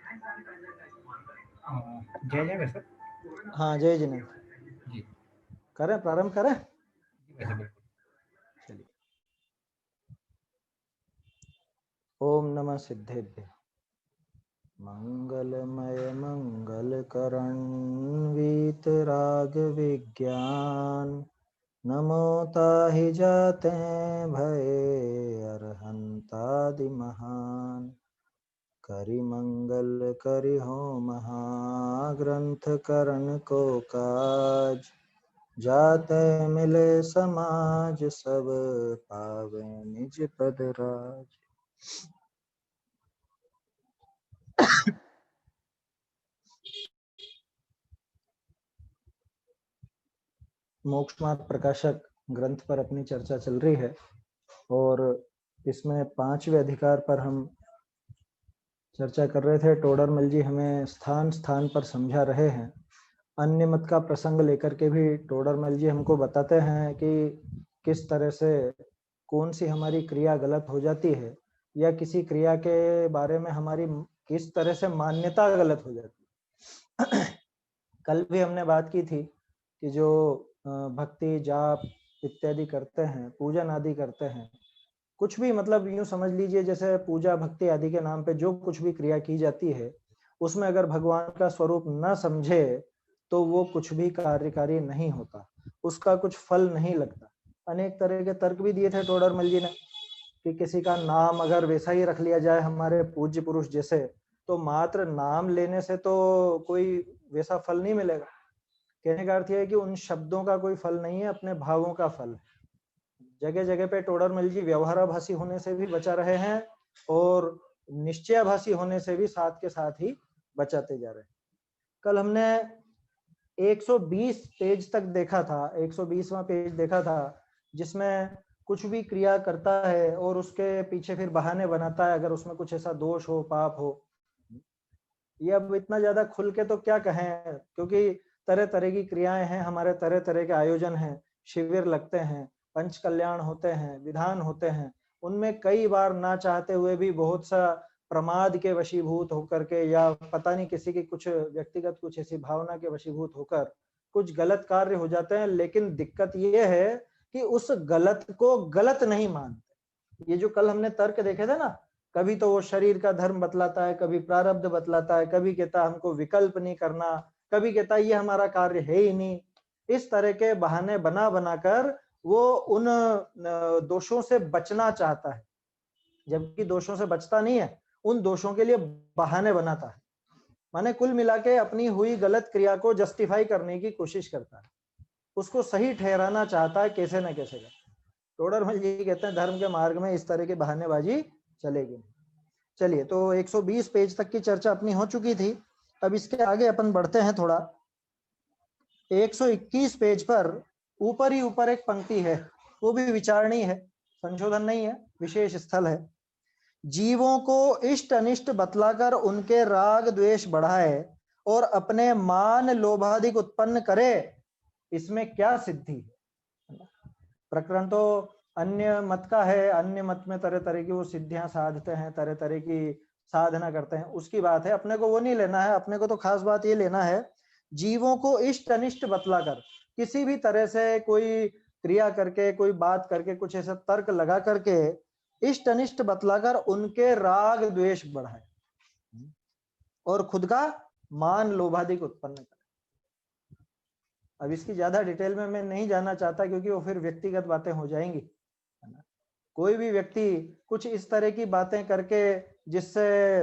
जय जय सर। हाँ जय जिनेन्द्र जी करें, प्रारंभ करें। वैसे बिल्कुल। चलिए। ओम नमः सिद्धेभ्य। मंगलमय मंगलकरण वीतराग विज्ञान, नमो ताहि जाते भये अरहंतादि महान। करि मंगल करि हो महाग्रंथ करण को काज, जाते मिले समाज सब पावे निज पद राज। मोक्ष मार्ग प्रकाशक ग्रंथ पर अपनी चर्चा चल रही है और इसमें 5वें अधिकार पर हम चर्चा कर रहे थे। टोडरमल जी हमें स्थान स्थान पर समझा रहे हैं। अन्य मत का प्रसंग लेकर के भी टोडरमल जी हमको बताते हैं कि किस तरह से कौन सी हमारी क्रिया गलत हो जाती है या किसी क्रिया के बारे में हमारी किस तरह से मान्यता गलत हो जाती है। कल भी हमने बात की थी कि जो भक्ति जाप इत्यादि करते हैं, पूजन आदि करते हैं, कुछ भी मतलब यूं समझ लीजिए जैसे पूजा भक्ति आदि के नाम पे जो कुछ भी क्रिया की जाती है उसमें अगर भगवान का स्वरूप न समझे तो वो कुछ भी कार्यकारी नहीं होता, उसका कुछ फल नहीं लगता। अनेक तरह के तर्क भी दिए थे टोडरमल जी ने कि किसी का नाम अगर वैसा ही रख लिया जाए हमारे पूज्य पुरुष जैसे, तो मात्र नाम लेने से तो कोई वैसा फल नहीं मिलेगा। कहने का अर्थ यह है कि उन शब्दों का कोई फल नहीं है, अपने भावों का फल है। जगह जगह पे टोडरमल जी व्यवहाराभासी होने से भी बचा रहे हैं और निश्चयाभासी होने से भी साथ के साथ ही बचाते जा रहे हैं। कल हमने 120 पेज तक देखा था, 120वां पेज देखा था, जिसमें कुछ भी क्रिया करता है और उसके पीछे फिर बहाने बनाता है अगर उसमें कुछ ऐसा दोष हो, पाप हो। ये अब इतना ज्यादा खुल के तो क्या कहें, क्योंकि तरह तरह की क्रियाएं हैं, हमारे तरह तरह के आयोजन हैं, शिविर लगते हैं, पंच कल्याण होते हैं, विधान होते हैं। उनमें कई बार ना चाहते हुए भी बहुत सा प्रमाद के वशीभूत होकर के या पता नहीं किसी की कुछ व्यक्तिगत कुछ ऐसी भावना के वशीभूत होकर कुछ गलत कार्य हो जाते हैं। लेकिन दिक्कत ये है कि उस गलत को गलत नहीं मानते। ये जो कल हमने तर्क देखे थे ना, कभी तो वो शरीर का धर्म बतलाता है, कभी प्रारब्ध बतलाता है, कभी कहता है हमको विकल्प नहीं करना, कभी कहता है ये हमारा कार्य है ही नहीं। इस तरह के बहाने बना बनाकर वो उन दोषों से बचना चाहता है, जबकि दोषों से बचता नहीं है, उन दोषों के लिए बहाने बनाता है। माने कुल मिला के अपनी हुई गलत क्रिया को जस्टिफाई करने की कोशिश करता है, उसको सही ठहराना चाहता है कैसे न कैसे कर। टोडरमल जी कहते हैं धर्म के मार्ग में इस तरह की बहानेबाजी चलेगी नहीं। चलिए, तो 120 पेज तक की चर्चा अपनी हो चुकी थी। अब इसके आगे अपन बढ़ते हैं थोड़ा। 121 पेज पर ऊपर ही ऊपर एक पंक्ति है, वो भी विचारणीय है, संशोधन नहीं है, विशेष स्थल है। जीवों को इष्ट अनिष्ट बतलाकर उनके राग द्वेष बढ़ाए और अपने मान लोभादिक उत्पन्न करे, इसमें क्या सिद्धि है। प्रकरण तो अन्य मत का है, अन्य मत में तरह तरह की वो सिद्धियां साधते हैं, तरह तरह की साधना करते हैं, उसकी बात है, अपने को वो नहीं लेना है। अपने को तो खास बात ये लेना है, जीवों को इष्ट अनिष्ट बतलाकर, किसी भी तरह से कोई क्रिया करके, कोई बात करके, कुछ ऐसा तर्क लगा करके इष्ट अनिष्ट बतलाकर उनके राग द्वेष बढ़ाए और खुद का मान लोभादिक उत्पन्न करे। अब इसकी ज्यादा डिटेल में मैं नहीं जाना चाहता क्योंकि वो फिर व्यक्तिगत बातें हो जाएंगी, है ना। कोई भी व्यक्ति कुछ इस तरह की बातें करके जिससे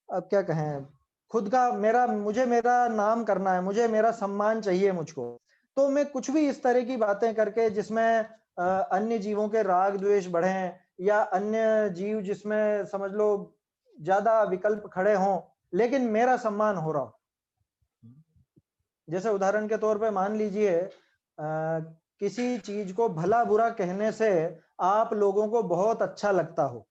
अब क्या कहें, खुद का मुझे मेरा नाम करना है, मुझे मेरा सम्मान चाहिए मुझको, तो मैं कुछ भी इस तरह की बातें करके जिसमें अन्य जीवों के राग द्वेष बढ़े या अन्य जीव जिसमें समझ लो ज्यादा विकल्प खड़े हों लेकिन मेरा सम्मान हो रहा हो। जैसे उदाहरण के तौर पे मान लीजिए किसी चीज को भला बुरा कहने से आप लोगों को बहुत अच्छा लगता हो,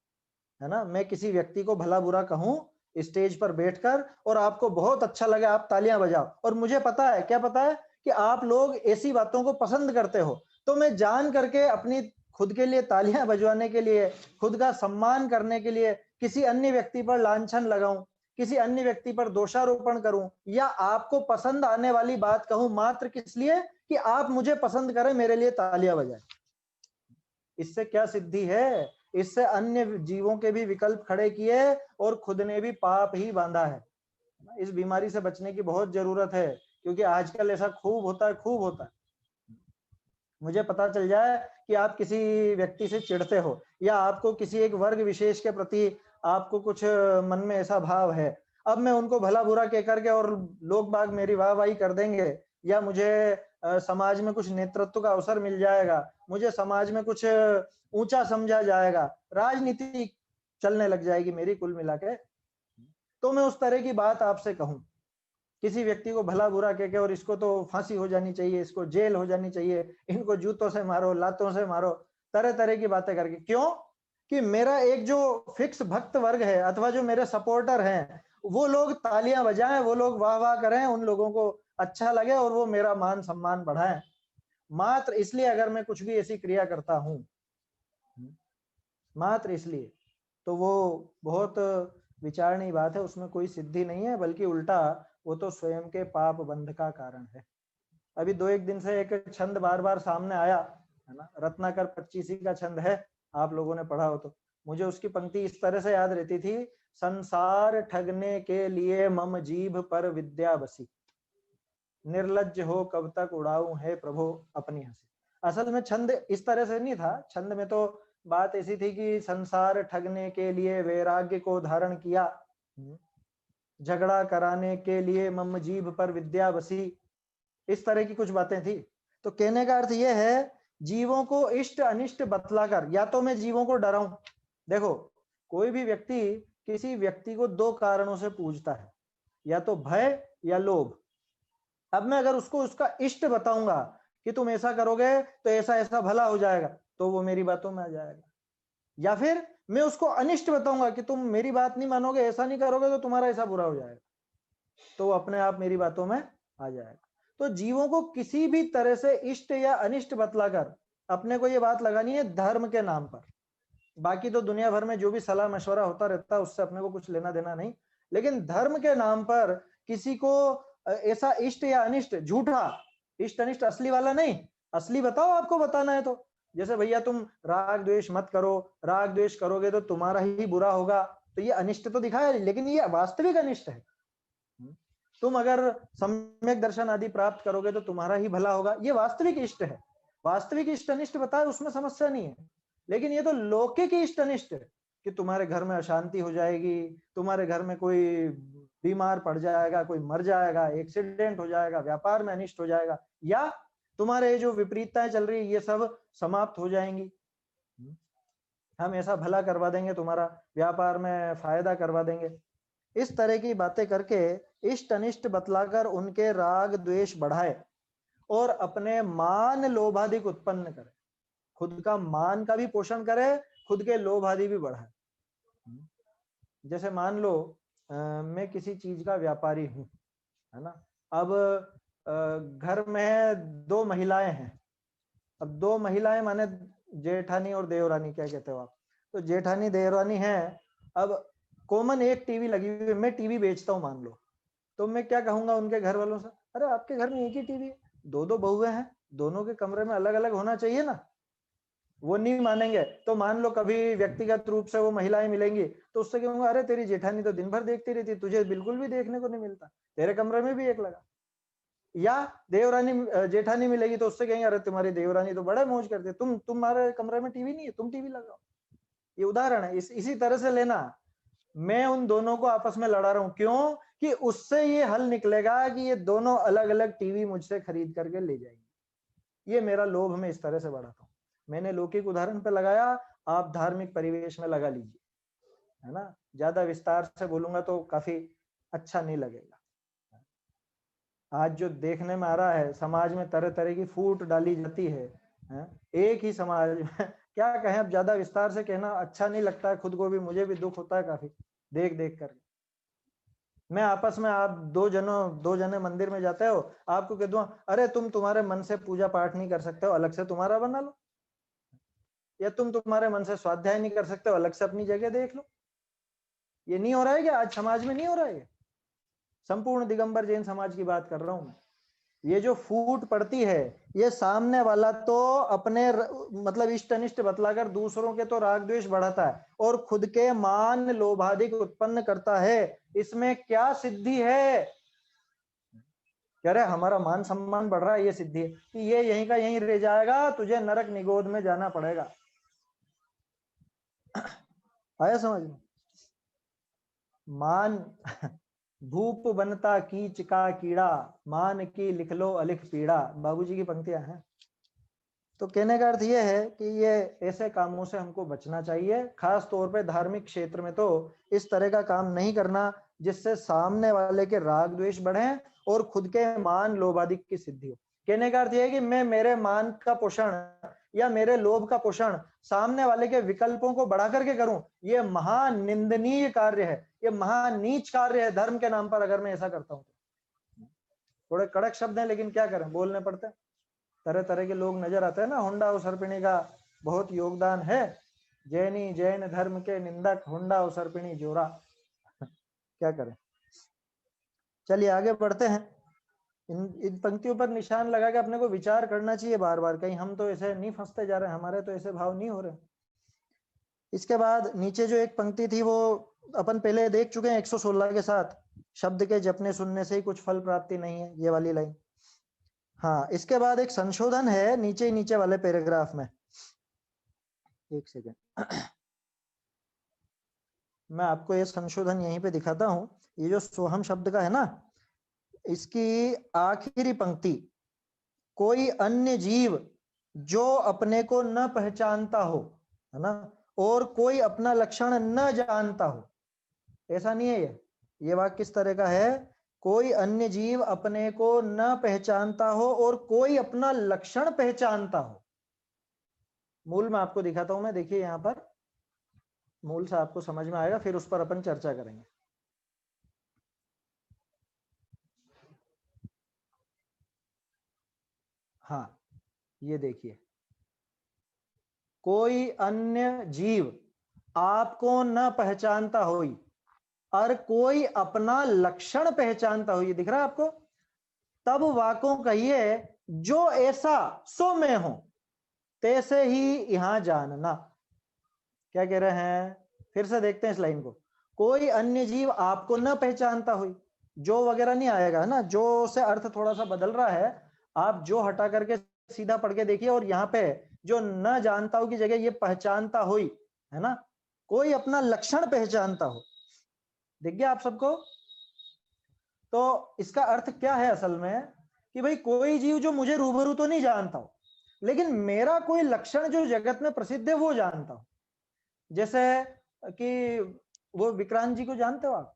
है ना। मैं किसी व्यक्ति को भला बुरा कहूं स्टेज पर बैठकर और आपको बहुत अच्छा लगे, आप तालियां बजाओ, और मुझे पता है, क्या पता है कि आप लोग ऐसी बातों को पसंद करते हो, तो मैं जान करके अपनी खुद के लिए तालियां बजवाने के लिए, खुद का सम्मान करने के लिए किसी अन्य व्यक्ति पर लांछन लगाऊं किसी अन्य व्यक्ति पर दोषारोपण करूं या आपको पसंद आने वाली बात कहूं मात्र किस लिए कि आप मुझे पसंद करें, मेरे लिए तालियां बजाएं, इससे क्या सिद्धि है? इससे अन्य जीवों के भी विकल्प खड़े किए और खुद ने भी पाप ही बांधा है। इस बीमारी से बचने की बहुत जरूरत है, क्योंकि आजकल ऐसा खूब होता है, खूब होता है। मुझे पता चल जाए कि आप किसी व्यक्ति से चिढ़ते हो या आपको किसी एक वर्ग विशेष के प्रति आपको कुछ मन में ऐसा भाव है, अब मैं उनको भला बुरा कह करके और लोग बाग मेरी वाहवाही कर देंगे या मुझे समाज में कुछ नेतृत्व का अवसर मिल जाएगा, मुझे समाज में कुछ ऊंचा समझा जाएगा, राजनीति चलने लग जाएगी मेरी कुल मिला के, तो मैं उस तरह की बात आपसे कहूं, किसी व्यक्ति को भला बुरा कह के और इसको तो फांसी हो जानी चाहिए, इसको जेल हो जानी चाहिए, इनको जूतों से मारो, लातों से मारो, तरह तरह की बातें करके, क्यों कि मेरा एक जो फिक्स भक्त वर्ग है अथवा जो मेरे सपोर्टर हैं वो लोग तालियां बजाएं, वो लोग वाह वाह करें, उन लोगों को अच्छा लगे और वो मेरा मान सम्मान बढ़ाएं, मात्र इसलिए अगर मैं कुछ भी ऐसी क्रिया करता हूं, मात्र इसलिए, तो वो बहुत विचारणीय बात है, उसमें कोई सिद्धि नहीं है, बल्कि उल्टा वो तो स्वयं के पाप बंध का कारण है। अभी 2-1 दिन से एक छंद बार बार सामने आया है ना, रत्नाकर 25 का छंद है, आप लोगों ने पढ़ा हो तो। मुझे उसकी पंक्ति इस तरह से याद रहती थी, संसार ठगने के लिए मम जीभ पर विद्या बसी, निर्लज्ज हो कब तक उड़ाऊं है प्रभु अपनी हंसी। असल में छंद इस तरह से नहीं था, छंद में तो बात ऐसी थी कि संसार ठगने के लिए वैराग्य को धारण किया, झगड़ा कराने के लिए मम जीभ पर विद्या बसी, इस तरह की कुछ बातें थी। तो कहने का अर्थ यह है, जीवों को इष्ट अनिष्ट बतलाकर, या तो मैं जीवों को डराऊं, देखो कोई भी व्यक्ति किसी व्यक्ति को 2 कारणों से पूजता है, या तो भय या लोभ। अब मैं अगर उसको उसका इष्ट बताऊंगा कि तुम ऐसा करोगे तो ऐसा ऐसा भला हो जाएगा, तो वो मेरी बातों में आ जाएगा, या फिर मैं उसको अनिष्ट बताऊंगा कि तुम मेरी बात नहीं मानोगे, ऐसा नहीं करोगे तो तुम्हारा ऐसा बुरा हो जाएगा, तो वो अपने आप मेरी बातों में आ जाएगा। तो जीवों को किसी भी तरह से इष्ट या अनिष्ट बतलाकर अपने को ये बात लगानी है धर्म के नाम पर। बाकी तो दुनिया भर में जो भी सलाह मशवरा होता रहता है उससे अपने को कुछ लेना देना नहीं, लेकिन धर्म के नाम पर किसी को ऐसा इष्ट या अनिष्ट, झूठा इष्ट अनिष्ट, असली वाला नहीं, असली बताओ आपको बताना है तो, जैसे भैया तुम राग द्वेष मत करो, राग द्वेष करोगे तो तुम्हारा ही बुरा होगा, तो ये अनिष्ट तो दिखाया, लेकिन ये वास्तविक अनिष्ट है। तुम अगर सम्यक दर्शन आदि प्राप्त करोगे तो तुम्हारा ही भला होगा, ये वास्तविक इष्ट है। वास्तविक इष्ट अनिष्ट बताए उसमें समस्या नहीं है, लेकिन ये तो लौकिक इष्ट अनिष्ट है कि तुम्हारे घर में अशांति हो जाएगी, तुम्हारे घर में कोई बीमार पड़ जाएगा, कोई मर जाएगा, एक्सीडेंट हो जाएगा, व्यापार में अनिष्ट हो जाएगा, या तुम्हारे जो विपरीतताएं चल रही है ये सब समाप्त हो जाएंगी, हम ऐसा भला करवा देंगे, तुम्हारा व्यापार में फायदा करवा देंगे। इस तरह की बातें करके इष्ट अनिष्ट बतलाकर उनके राग द्वेष बढ़ाए और अपने मान लोभाधिक उत्पन्न करे, खुद का मान का भी पोषण करे, खुद के लोभ आदि भी बढ़ाए। जैसे मान लो मैं किसी चीज का व्यापारी हूं, है ना, अब घर में 2 महिलाएं हैं, अब 2 महिलाएं माने जेठानी और देवरानी, क्या कहते हो आप, तो जेठानी देवरानी है, अब कॉमन एक टीवी लगी हुई है, मैं टीवी बेचता हूं मान लो, तो मैं क्या कहूंगा उनके घर वालों से, अरे आपके घर में एक ही टीवी है, 2-2 बहुएं हैं, दोनों के कमरे में अलग अलग होना चाहिए ना। वो नहीं मानेंगे, तो मान लो कभी व्यक्तिगत रूप से वो महिलाएं मिलेंगी तो उससे कहूंगा, अरे तेरी जेठानी तो दिन भर देखती रहती, तुझे बिल्कुल भी देखने को नहीं मिलता, तेरे कमरे में भी एक लगा। या देवरानी जेठानी मिलेगी तो उससे कहेंगे, अरे तुम्हारी देवरानी तो बड़ा मौज करती है, तुम्हारे कमरे में टीवी नहीं है, तुम टीवी लगाओ। ये उदाहरण है, इसी तरह से लेना, मैं उन दोनों को आपस में लड़ा रहा हूं, क्यों कि उससे ये हल निकलेगा कि ये दोनों अलग अलग टीवी मुझसे खरीद करके ले जाएंगे। ये मेरा लोभ मैं इस तरह से बढ़ाता हूँ। मैंने लौकिक उदाहरण पे लगाया, आप धार्मिक परिवेश में लगा लीजिए, है ना, ज्यादा विस्तार से बोलूंगा तो काफी अच्छा नहीं लगेगा। आज जो देखने में आ रहा है, समाज में तरह तरह की फूट डाली जाती है, एक ही समाज में क्या कहें, अब ज्यादा विस्तार से कहना अच्छा नहीं लगता है, खुद को भी, मुझे भी दुख होता है काफी देख देख कर। मैं आपस में, आप दो जने मंदिर में जाते हो, आपको कह दूं, अरे तुम तुम्हारे मन से पूजा पाठ नहीं कर सकते हो, अलग से तुम्हारा बना लो, या तुम तुम्हारे मन से स्वाध्याय नहीं कर सकते हो, अलग से अपनी जगह देख लो। ये नहीं हो रहा है क्या आज समाज में? नहीं हो रहा है? संपूर्ण दिगंबर जैन समाज की बात कर रहा हूं मैं। ये जो फूट पड़ती है, ये सामने वाला तो अपने मतलब इष्ट अनिष्ट बतलाकर दूसरों के तो राग द्वेष बढ़ाता है और खुद के मान लोभाधिक उत्पन्न करता है। इसमें क्या सिद्धि है? कह रहे हमारा मान सम्मान बढ़ रहा है, ये सिद्धि है कि ये यहीं का यहीं रह जाएगा, तुझे नरक निगोद में जाना पड़ेगा। आया समझ में? मान भूप बनता कीच का कीड़ा, मान की लिख लो अलिख पीड़ा, बाबूजी की पंक्तियां हैं। तो कहने का अर्थ यह है कि ये ऐसे कामों से हमको बचना चाहिए, खास तौर पे धार्मिक क्षेत्र में तो इस तरह का काम नहीं करना जिससे सामने वाले के राग द्वेष बढ़े और खुद के मान लोभाधिक की सिद्धि हो। कहने का अर्थ यह है कि मैं मेरे मान का पोषण या मेरे लोभ का पोषण सामने वाले के विकल्पों को बढ़ा करके करूं, ये महानिंदनीय कार्य है, ये महानीच कार्य है धर्म के नाम पर। अगर मैं ऐसा करता हूं तो थोड़े कड़क शब्द हैं, लेकिन क्या करें, बोलने पड़ते हैं। तरह तरह के लोग नजर आते हैं ना। होंडा और सर्पिणी का बहुत योगदान है, जैनी जैन धर्म के निंदक होंडा और सर्पिणी जोरा। क्या करें, चलिए आगे बढ़ते हैं। इन पंक्तियों पर निशान लगा के अपने को विचार करना चाहिए बार बार, कहीं हम तो ऐसे नहीं फंसते जा रहे हैं, हमारे तो ऐसे भाव नहीं हो रहे। इसके बाद नीचे जो एक पंक्ति थी वो अपन पहले देख चुके हैं 116 के साथ, शब्द के जपने सुनने से ही कुछ फल प्राप्ति नहीं है, ये वाली लाइन। हाँ, इसके बाद एक संशोधन है नीचे ही नीचे वाले पैराग्राफ में। एक सेकेंड, मैं आपको ये संशोधन यहीं पे दिखाता हूं। ये जो सोहम शब्द का है ना, इसकी आखिरी पंक्ति, कोई अन्य जीव जो अपने को न पहचानता हो, है ना, और कोई अपना लक्षण न जानता हो, ऐसा नहीं है। ये वाक्य किस तरह का है? कोई अन्य जीव अपने को न पहचानता हो और कोई अपना लक्षण पहचानता हो। मूल में आपको दिखाता हूं मैं, देखिए यहां पर मूल से आपको समझ में आएगा, फिर उस पर अपन चर्चा करेंगे। हाँ, ये देखिए, कोई अन्य जीव आपको न पहचानता हो और कोई अपना लक्षण पहचानता हो, ये दिख रहा है आपको? तब वाकों कहिए जो ऐसा सो में हो तैसे ही यहां जानना। क्या कह रहे हैं? फिर से देखते हैं इस लाइन को। कोई अन्य जीव आपको न पहचानता हो, जो वगैरह नहीं आएगा ना, जो से अर्थ थोड़ा सा बदल रहा है, आप जो हटा करके सीधा पढ़ के देखिए, और यहाँ पे जो न जानता हो की जगह ये पहचानता हो, है ना, कोई अपना लक्षण पहचानता हो। दिख गया आप सबको? तो इसका अर्थ क्या है असल में कि भाई कोई जीव जो मुझे रूबरू तो नहीं जानता हो, लेकिन मेरा कोई लक्षण जो जगत में प्रसिद्ध है वो जानता हो। जैसे कि वो विक्रांत जी को जानते हो आप?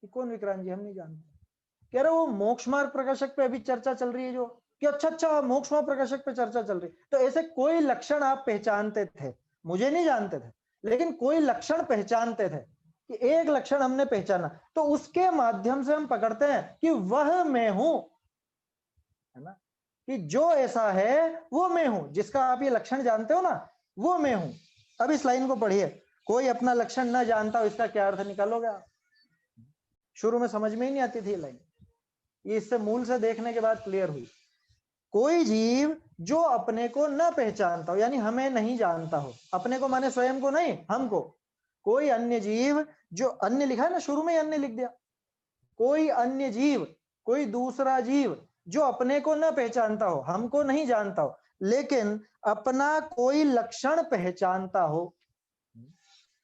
कि कौन विक्रांत जी? हम नहीं जानते। कह रहे वो मोक्ष मार्ग प्रकाशक पे अभी चर्चा चल रही है जो, कि अच्छा मोक्ष मार्ग प्रकाशक पे चर्चा चल रही, तो ऐसे कोई लक्षण आप पहचानते थे, मुझे नहीं जानते थे, लेकिन कोई लक्षण पहचानते थे कि एक लक्षण हमने पहचाना, तो उसके माध्यम से हम पकड़ते हैं कि वह मैं हूं, है ना, कि जो ऐसा है वो मैं हूं, जिसका आप ये लक्षण जानते हो ना, वो मैं हूं। अब इस लाइन को पढ़िए, कोई अपना लक्षण ना जानता हो, इसका क्या अर्थ निकालोगे आप? शुरू में समझ में ही नहीं आती थी ये लाइन, ये इससे मूल से देखने के बाद क्लियर हुई। कोई जीव जो अपने को न पहचानता हो, यानी हमें नहीं जानता हो, अपने को माने स्वयं को नहीं, हमको। कोई अन्य जीव जो, अन्य लिखा है ना, शुरू में ही अन्य लिख दिया। कोई अन्य जीव, कोई दूसरा जीव जो अपने को न पहचानता हो, हमको नहीं जानता हो, लेकिन अपना कोई लक्षण पहचानता हो,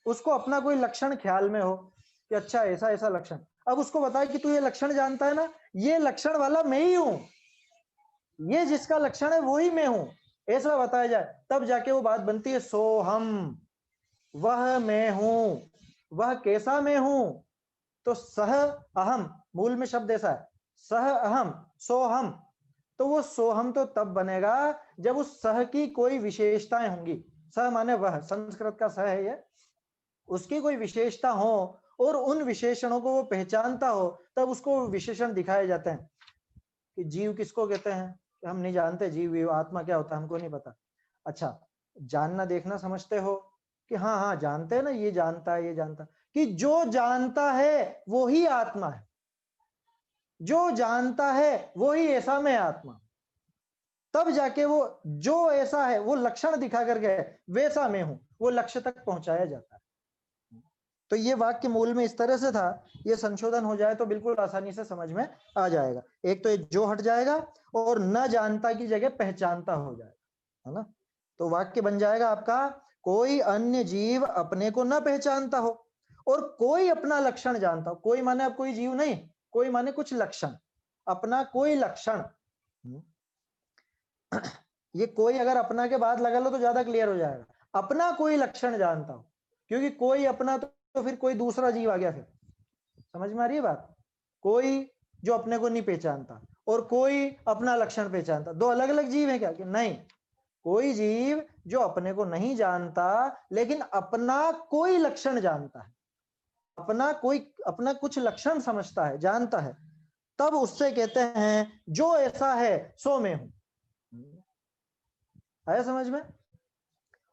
उसको अपना कोई लक्षण ख्याल में हो कि अच्छा ऐसा ऐसा लक्षण, अब उसको बताए कि तू ये लक्षण जानता है ना, ये लक्षण वाला मैं ही हूं, ये जिसका लक्षण है वो ही मैं हूं, ऐसा बताया जाए, तब जाके वो बात बनती है सोहम, वह मैं हूं। वह कैसा मैं हूं? तो सह अहम, मूल में शब्द ऐसा है, सह अहम सोहम। तो वो सोहम तो तब बनेगा जब उस सह की कोई विशेषताएं होंगी। सह माने वह, संस्कृत का सह है ये, उसकी कोई विशेषता हो और उन विशेषणों को वो पहचानता हो, तब उसको विशेषण दिखाए जाते हैं। कि जीव किसको कहते हैं? हम नहीं जानते, जीव आत्मा क्या होता है हमको नहीं पता। अच्छा, जानना देखना समझते हो कि हाँ हाँ जानते हैं ना, ये जानता है ये जानता है, कि जो जानता है वो ही आत्मा है, जो जानता है वो ही ऐसा में आत्मा, तब जाके वो जो ऐसा है वो लक्षण दिखा करके वैसा मैं हूं, वो लक्ष्य तक पहुंचाया जाता है। तो ये वाक्य मूल में इस तरह से था, ये संशोधन हो जाए तो बिल्कुल आसानी से समझ में आ जाएगा। एक तो ये जो हट जाएगा और न जानता की जगह पहचानता हो जाएगा, है ना। तो वाक्य बन जाएगा आपका, कोई अन्य जीव अपने को न पहचानता हो और कोई अपना लक्षण जानता हो। कोई माने अब कोई जीव नहीं, कोई माने कुछ लक्षण, अपना कोई लक्षण। ये कोई अगर अपना के बाद लगा लो तो ज्यादा क्लियर हो जाएगा। अपना कोई लक्षण जानता हो, क्योंकि कोई अपना तो फिर कोई दूसरा जीव आ गया। फिर समझ में आ रही है बात? कोई जो अपने को नहीं पहचानता और कोई अपना लक्षण पहचानता, दो अलग अलग जीव है क्या? कि नहीं, कोई जीव जो अपने को नहीं जानता लेकिन अपना कोई लक्षण जानता है, अपना कुछ लक्षण समझता है, जानता है, तब उससे कहते हैं जो ऐसा है सो मैं हूं। आया समझ में?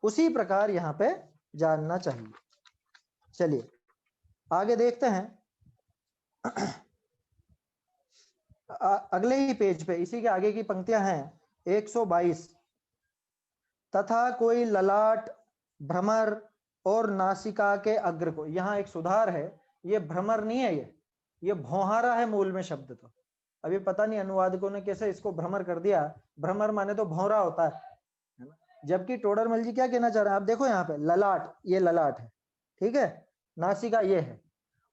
उसी प्रकार यहां पे जानना चाहिए। चलिए आगे देखते हैं। अगले ही पेज पे इसी के आगे की पंक्तियां हैं 122। तथा कोई ललाट, भ्रमर और नासिका के अग्र को, यहां एक सुधार है, ये भ्रमर नहीं है, ये भौहारा है मूल में शब्द। तो अभी पता नहीं अनुवादकों ने कैसे इसको भ्रमर कर दिया। भ्रमर माने तो भौरा होता है ना? जबकि टोडरमल जी क्या कहना चाह रहे हैं आप देखो यहाँ पे, ललाट, ये ललाट है, ठीक है, नासिका ये है,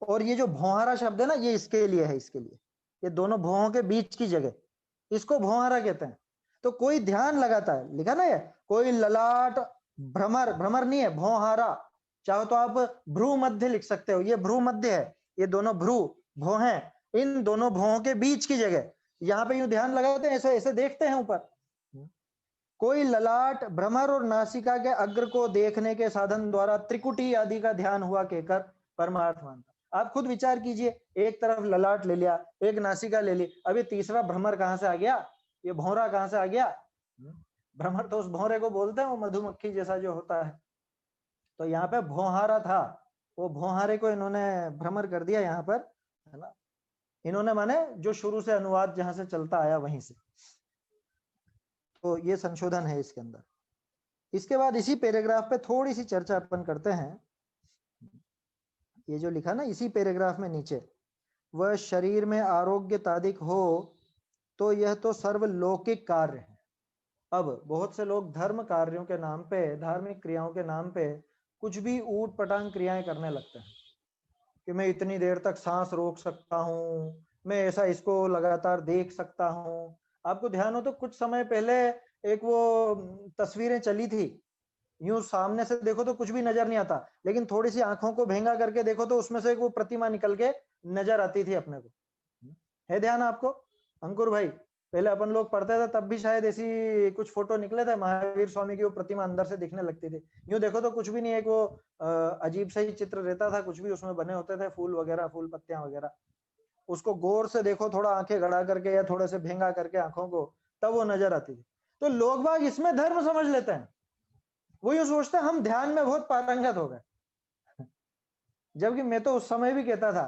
और ये जो भौहारा शब्द है ना, ये इसके लिए है, इसके लिए, ये दोनों भौहों के बीच की जगह, इसको भौहारा कहते हैं। तो कोई ध्यान लगाता है, लिखा ना ये, कोई ललाट भ्रमर, भ्रमर नहीं है, भौहारा। चाहो तो आप भ्रू मध्य लिख सकते हो, ये भ्रू मध्य है, ये दोनों भ्रू भौ हैं, इन दोनों भौहों के बीच की जगह, यहाँ पे यूं ध्यान लगाते हैं, ऐसे ऐसे देखते हैं ऊपर। कोई ललाट, भ्रमर और नासिका के अग्र को देखने के साधन द्वारा त्रिकुटी आदि का ध्यान हुआ कहकर परमार्थ मानता। आप खुद विचार कीजिए, एक तरफ ललाट ले लिया, एक नासिका ले ली, अभी तीसरा भ्रमर कहां से आ गया? ये भौरा कहां से आ गया? भ्रमर तो उस भौरे को बोलते हैं, वो मधुमक्खी जैसा जो होता है। तो यहाँ पे भौहारा था, वो भौहारे को इन्होंने भ्रमर कर दिया यहाँ पर, है ना। इन्होंने माने जो शुरू से अनुवाद जहां से चलता आया वहीं से, तो ये संशोधन है इसके अंदर। इसके बाद इसी पैराग्राफ पे थोड़ी सी चर्चा अपन करते हैं। ये जो लिखा ना इसी पैराग्राफ में नीचे, वह शरीर में आरोग्य तादिक हो तो यह तो सर्वलौकिक कार्य है। अब बहुत से लोग धर्म कार्यों के नाम पे, धार्मिक क्रियाओं के नाम पे कुछ भी ऊट पटांग क्रियाएं करने लगते हैं, कि मैं इतनी देर तक सांस रोक सकता हूँ, मैं ऐसा इसको लगातार देख सकता हूँ। आपको ध्यान हो तो कुछ समय पहले एक वो तस्वीरें चली थी, यूं सामने से देखो तो कुछ भी नजर नहीं आता, लेकिन थोड़ी सी आंखों को भेंगा करके देखो तो उसमें से एक वो प्रतिमा निकल के नजर आती थी अपने को। है ध्यान आपको अंकुर भाई? पहले अपन लोग पढ़ते थे तब भी शायद ऐसी कुछ फोटो निकले थे, महावीर स्वामी की वो प्रतिमा अंदर से दिखने लगती थी। यूं देखो तो कुछ भी नहीं, एक वो अजीब सा ही चित्र रहता था, कुछ भी उसमें बने होते थे, फूल वगैरह, फूल पत्तियां वगैरह। उसको गौर से देखो, थोड़ा आंखें गड़ा करके या थोड़े से भेंगा करके आंखों को, तब वो नजर आती थी। तो लोग बाग इसमें धर्म समझ लेते हैं, वो यूं सोचते हैं हम ध्यान में बहुत पारंगत हो गए। जबकि मैं तो उस समय भी कहता था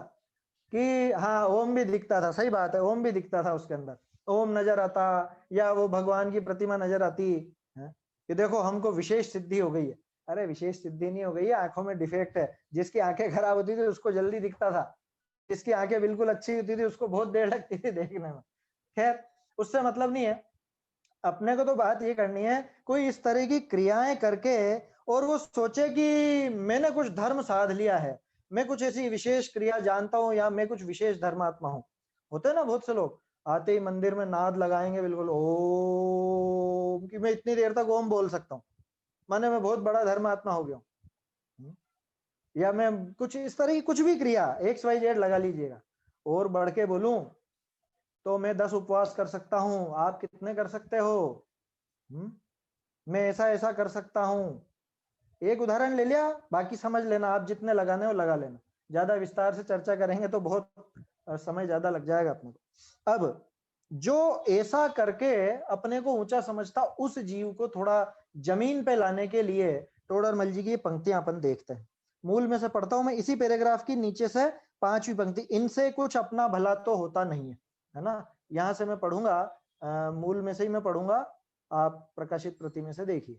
कि हाँ ओम भी दिखता था, सही बात है, ओम भी दिखता था उसके अंदर, ओम नजर आता या वो भगवान की प्रतिमा नजर आती है कि देखो हमको विशेष सिद्धि हो गई है। अरे विशेष सिद्धि नहीं हो गई है, आंखों में डिफेक्ट है। जिसकी आंखें खराब होती थी उसको जल्दी दिखता था, जिसकी आंखें बिल्कुल अच्छी होती थी उसको बहुत देर लगती थी देखने में। खैर उससे मतलब नहीं है, अपने को तो बात ये करनी है, कोई इस तरह की क्रियाएं करके और वो सोचे कि मैंने कुछ धर्म साध लिया है, मैं कुछ ऐसी विशेष क्रिया जानता हूँ या मैं कुछ विशेष धर्मात्मा हूँ। होते हैं ना बहुत से लोग, आते ही मंदिर में नाद लगाएंगे बिल्कुल ओम, कि मैं इतनी देर तक ओम बोल सकता हूँ, माने मैं बहुत बड़ा धर्मात्मा हो गया हूँ, या मैं कुछ इस तरह की कुछ भी क्रिया XYZ लगा लीजिएगा। और बढ़ के बोलूं तो मैं 10 उपवास कर सकता हूँ, आप कितने कर सकते हो? मैं ऐसा ऐसा कर सकता हूँ। एक उदाहरण ले लिया, बाकी समझ लेना, आप जितने लगाने हो लगा लेना, ज्यादा विस्तार से चर्चा करेंगे तो बहुत समय ज्यादा लग जाएगा अपने को। अब जो ऐसा करके अपने को ऊंचा समझता, उस जीव को थोड़ा जमीन पे लाने के लिए टोडरमल जी की पंक्तियां अपन देखते हैं। मूल में से पढ़ता हूं मैं इसी पैराग्राफ की नीचे से 5वीं पंक्ति, इनसे कुछ अपना भला तो होता नहीं है ना। यहां से मैं पढ़ूंगा, मूल में से ही मैं पढ़ूंगा, आप प्रकाशित प्रति में से देखिए।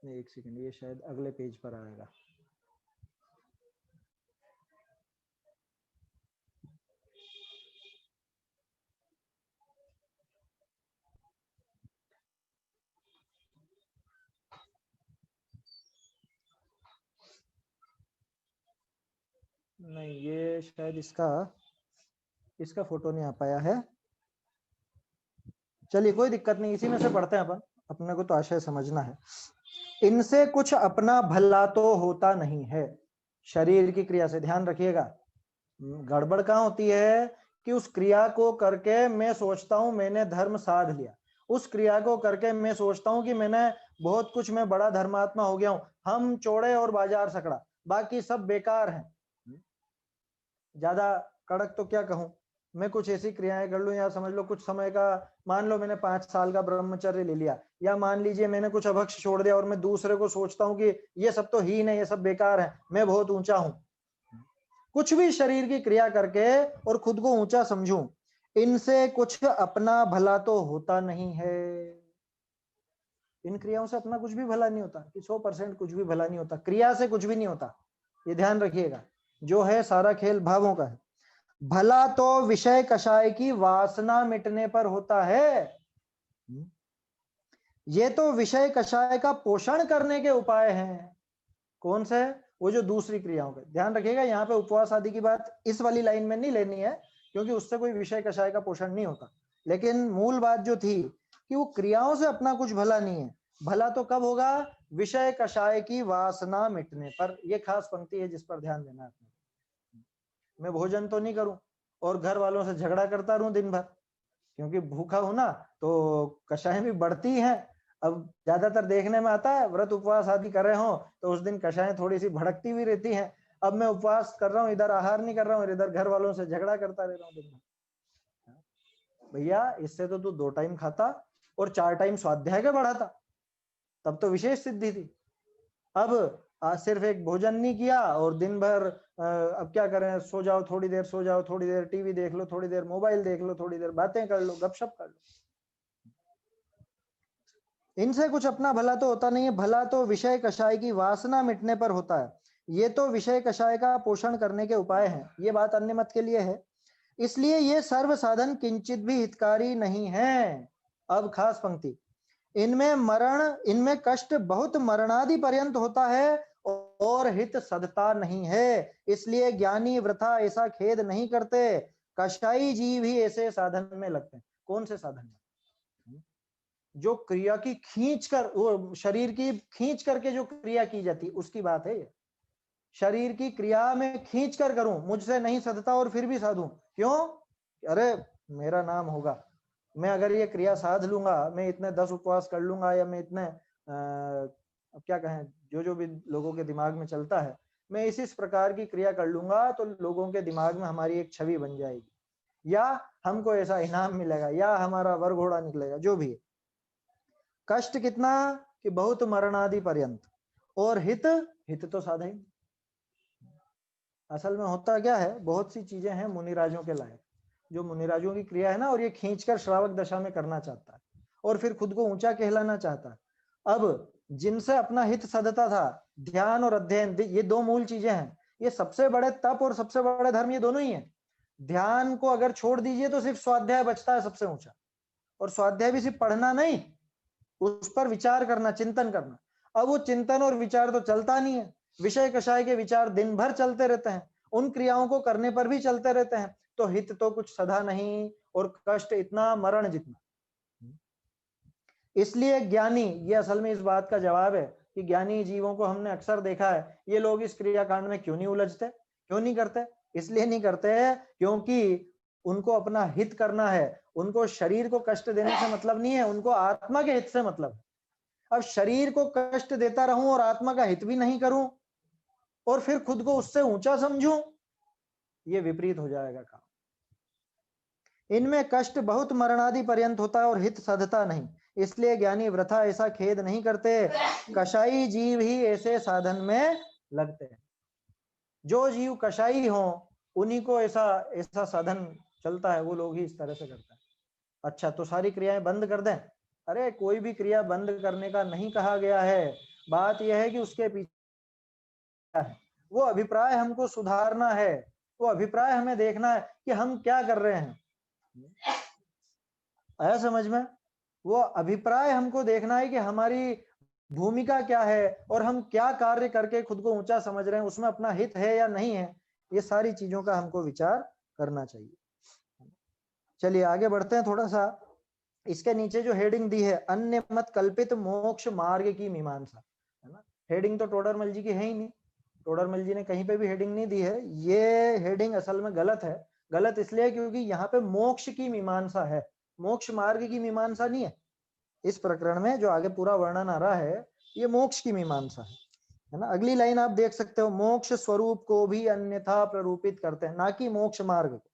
एक सेकंड, ये शायद अगले पेज पर आएगा। नहीं, ये शायद इसका फोटो नहीं आ पाया है। चलिए कोई दिक्कत नहीं, इसी में से पढ़ते हैं अपन, अपने को तो आशय समझना है। इनसे कुछ अपना भला तो होता नहीं है। शरीर की क्रिया से ध्यान रखिएगा, गड़बड़ कहाँ होती है कि उस क्रिया को करके मैं सोचता हूं मैंने धर्म साध लिया, उस क्रिया को करके मैं सोचता हूं कि मैंने बहुत कुछ, मैं बड़ा धर्मात्मा हो गया हूं, हम चौड़े और बाजार सकड़ा, बाकी सब बेकार हैं। ज्यादा कड़क तो क्या कहूं, मैं कुछ ऐसी क्रियाएं कर लूं, या समझ लो कुछ समय का, मान लो मैंने 5 साल का ब्रह्मचर्य ले लिया, या मान लीजिए मैंने कुछ अभक्ष छोड़ दिया, और मैं दूसरे को सोचता हूं कि ये सब तो ही नहीं, ये सब बेकार है, मैं बहुत ऊंचा हूं। कुछ भी शरीर की क्रिया करके और खुद को ऊंचा समझूं, इनसे कुछ अपना भला तो होता नहीं है। इन क्रियाओं से अपना कुछ भी भला नहीं होता, कि 100% कुछ भी भला नहीं होता, क्रिया से कुछ भी नहीं होता, ये ध्यान रखिएगा। जो है सारा खेल भावों का है। भला तो विषय कषाय की वासना मिटने पर होता है। ये तो विषय कषाय का पोषण करने के उपाय हैं। कौन से? वो जो दूसरी क्रियाओं के, ध्यान रखिएगा यहाँ पे उपवास आदि की बात इस वाली लाइन में नहीं लेनी है, क्योंकि उससे कोई विषय कषाय का पोषण नहीं होता। लेकिन मूल बात जो थी कि वो क्रियाओं से अपना कुछ भला नहीं है, भला तो कब होगा? विषय कषाय की वासना मिटने पर। ये खास पंक्ति है जिस पर ध्यान देना है। मैं भोजन तो नहीं करूं और घर वालों से झगड़ा करता रहूं दिन भर, क्योंकि भूखा हूं ना, तो कषाय भी बढ़ती हैं। अब ज्यादातर देखने में आता है व्रत उपवास आदि कर रहे हो तो उस दिन कषाय थोड़ी सी भड़कती भी रहती हैं। अब मैं उपवास कर रहा हूँ, इधर आहार नहीं कर रहा हूँ, इधर घर वालों से झगड़ा करता रह रहा हूँ दिन भर। भैया इससे तो तू 2 टाइम खाता और 4 टाइम स्वाध्याय के बढ़ाता, तब तो विशेष सिद्धि थी। अब आज सिर्फ एक भोजन नहीं किया और दिन भर अब क्या करें, सो जाओ थोड़ी देर, सो जाओ थोड़ी देर, टीवी देख लो थोड़ी देर, मोबाइल देख लो थोड़ी देर, बातें कर लो, गपशप कर लो। इनसे कुछ अपना भला तो होता नहीं है, भला तो विषय कषाय की वासना मिटने पर होता है। ये तो विषय कषाय का पोषण करने के उपाय हैं। ये बात अन्य मत के लिए है, इसलिए ये सर्व साधन किंचित भी हितकारी नहीं है। अब खास पंक्ति, इनमें कष्ट बहुत मरणादि पर्यंत होता है और हित सदता नहीं है, इसलिए ज्ञानी वृथा ऐसा खेद नहीं करते। कषाई जीव ही ऐसे साधन में लगते हैं। कौन से साधन में? जो क्रिया की खींच कर, वो शरीर की खींच करके जो क्रिया की जाती उसकी बात है। शरीर की क्रिया में खींच कर करूं, मुझसे नहीं सदता और फिर भी साधूं, क्यों? अरे मेरा नाम होगा, मैं अगर ये क्रिया साध लूंगा, मैं इतने 10 उपवास कर लूंगा, या मैं इतने अब क्या कहें, जो भी लोगों के दिमाग में चलता है, मैं इस प्रकार की क्रिया कर लूंगा तो लोगों के दिमाग में हमारी एक छवि बन जाएगी, या हमको ऐसा इनाम मिलेगा, या हमारा वर घोड़ा निकलेगा, जो भी है। कष्ट कितना कि बहुत मरणादि पर्यंत, और हित तो साधा ही। असल में होता क्या है, बहुत सी चीजें हैं मुनिराजों के लायक, जो मुनिराजों की क्रिया है ना, और ये खींचकर श्रावक दशा में करना चाहता है और फिर खुद को ऊंचा कहलाना चाहता है। अब जिनसे अपना हित सदता था, ध्यान और अध्ययन, ये 2 मूल चीजें हैं। ये सबसे बड़े तप और सबसे बड़े धर्म ये दोनों ही हैं। ध्यान को अगर छोड़ दीजिए तो सिर्फ स्वाध्याय बचता है सबसे ऊंचा, और स्वाध्याय भी सिर्फ पढ़ना नहीं, उस पर विचार करना, चिंतन करना। अब वो चिंतन और विचार तो चलता नहीं है, विषय कषाय के विचार दिन भर चलते रहते हैं, उन क्रियाओं को करने पर भी चलते रहते हैं, तो हित तो कुछ सदा नहीं और कष्ट इतना मरण जितना। इसलिए ज्ञानी, ये असल में इस बात का जवाब है कि ज्ञानी जीवों को हमने अक्सर देखा है, ये लोग इस क्रियाकांड में क्यों नहीं उलझते, क्यों नहीं करते? इसलिए नहीं करते क्योंकि उनको अपना हित करना है, उनको शरीर को कष्ट देने से मतलब नहीं है, उनको आत्मा के हित से मतलब है। अब शरीर को कष्ट देता रहूं और आत्मा का हित भी नहीं करूं और फिर खुद को उससे ऊंचा समझूं, ये विपरीत हो जाएगा काम। इनमें कष्ट बहुत मरणादि पर्यंत होता है और हित सधता नहीं, इसलिए ज्ञानी वृथा ऐसा खेद नहीं करते, कषाई जीव ही ऐसे साधन में लगते हैं। जो जीव कषाई हो उन्हीं को ऐसा ऐसा साधन चलता है, वो लोग ही इस तरह से करते हैं। अच्छा, तो सारी क्रियाएं बंद कर दें? अरे कोई भी क्रिया बंद करने का नहीं कहा गया है। बात यह है कि उसके पीछे क्या है, वो अभिप्राय हमको सुधारना है, वो अभिप्राय हमें देखना है कि हम क्या कर रहे हैं। आया समझ में? वो अभिप्राय हमको देखना है कि हमारी भूमिका क्या है और हम क्या कार्य करके खुद को ऊंचा समझ रहे हैं, उसमें अपना हित है या नहीं है, ये सारी चीजों का हमको विचार करना चाहिए। चलिए आगे बढ़ते हैं थोड़ा सा। इसके नीचे जो हेडिंग दी है, अन्य मत कल्पित मोक्ष मार्ग की मीमांसा, है ना। हेडिंग तो टोडरमल जी की है ही नहीं, टोडरमल जी ने कहीं पे भी हेडिंग नहीं दी है। ये हेडिंग असल में गलत है। गलत इसलिए क्योंकि यहाँ पे मोक्ष की मीमांसा है, मोक्ष मार्ग की मीमांसा नहीं है। इस प्रकरण में जो आगे पूरा वर्णन आ रहा है ये मोक्ष की मीमांसा है ना। अगली लाइन आप देख सकते हो, मोक्ष स्वरूप को भी अन्यथा प्ररूपित करते हैं, ना कि मोक्ष मार्ग को।